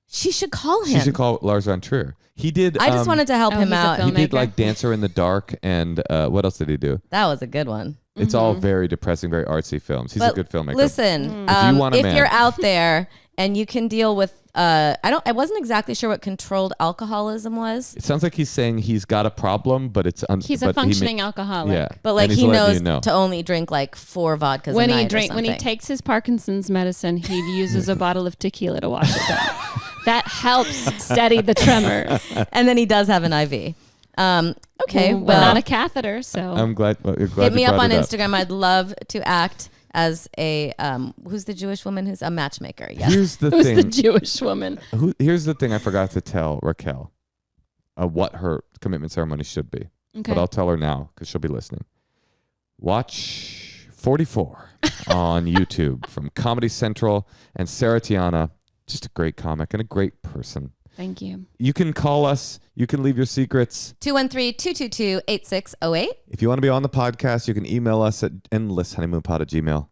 she should call him. she should call Lars von Trier. He did. I just wanted to help him he's a out. He did filmmaker. Dancer in the Dark, and what else did he do? That was a good one. It's all very depressing, very artsy films. He's a good filmmaker. Listen, If you want a if man- you're out there and you can deal with, I wasn't exactly sure what controlled alcoholism was, It sounds like he's saying he's got a problem, but it's He's a functioning alcoholic. Yeah, but and he's he letting knows you know. to only drink 4 vodkas When a he night or when he something. takes his Parkinson's medicine, he uses a bottle of tequila to wash it down. That helps steady the tremors. And then he does have an IV. Okay, but well, not a catheter. So I'm glad. You're glad hit you me up brought on it Instagram. I'd love to act as a who's the Jewish woman who's a matchmaker. Yes. Here's the who's thing. the Jewish woman? Here's the thing I forgot to tell Raquel. What her commitment ceremony should be. Okay. but I'll tell her now because she'll be listening. Watch 44 on YouTube from Comedy Central, and Sarah Tiana, just a great comic and a great person. Thank you. You can call us. You can leave your secrets. 213-222-8608. If you want to be on the podcast, you can email us at endlesshoneymoonpod@gmail.com.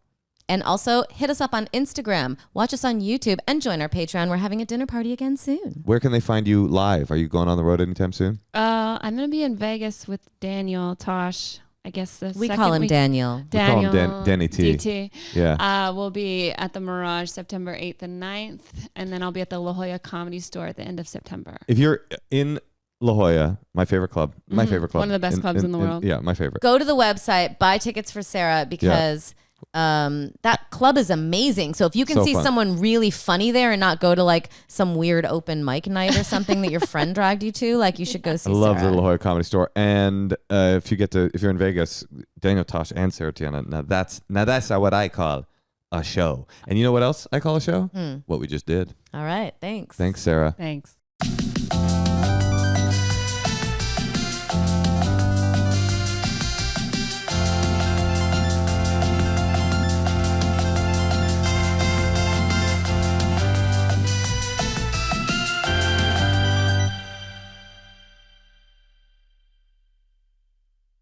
And also hit us up on Instagram, watch us on YouTube, and join our Patreon. We're having a dinner party again soon. Where can they find you live? Are you going on the road anytime soon? I'm going to be in Vegas with Daniel Tosh. I guess We call him Daniel. We call him Danny T. DT. Yeah. We'll be at the Mirage September 8th and 9th, and then I'll be at the La Jolla Comedy Store at the end of September. If you're in La Jolla, my favorite club. My favorite club. One of the best clubs in the world. Yeah, my favorite. Go to the website, buy tickets for Sarah because that club is amazing. So if you can So see fun. someone really funny there and not go to like some weird open mic night or something that your friend dragged you to, like you should go see I love Sarah. the La Jolla Comedy Store. And if you're in Vegas, Daniel Tosh and Sarah Tiana, now that's what I call a show. And you know what else I call a show? What we just did. All right. Thanks. Thanks, Sarah. Thanks.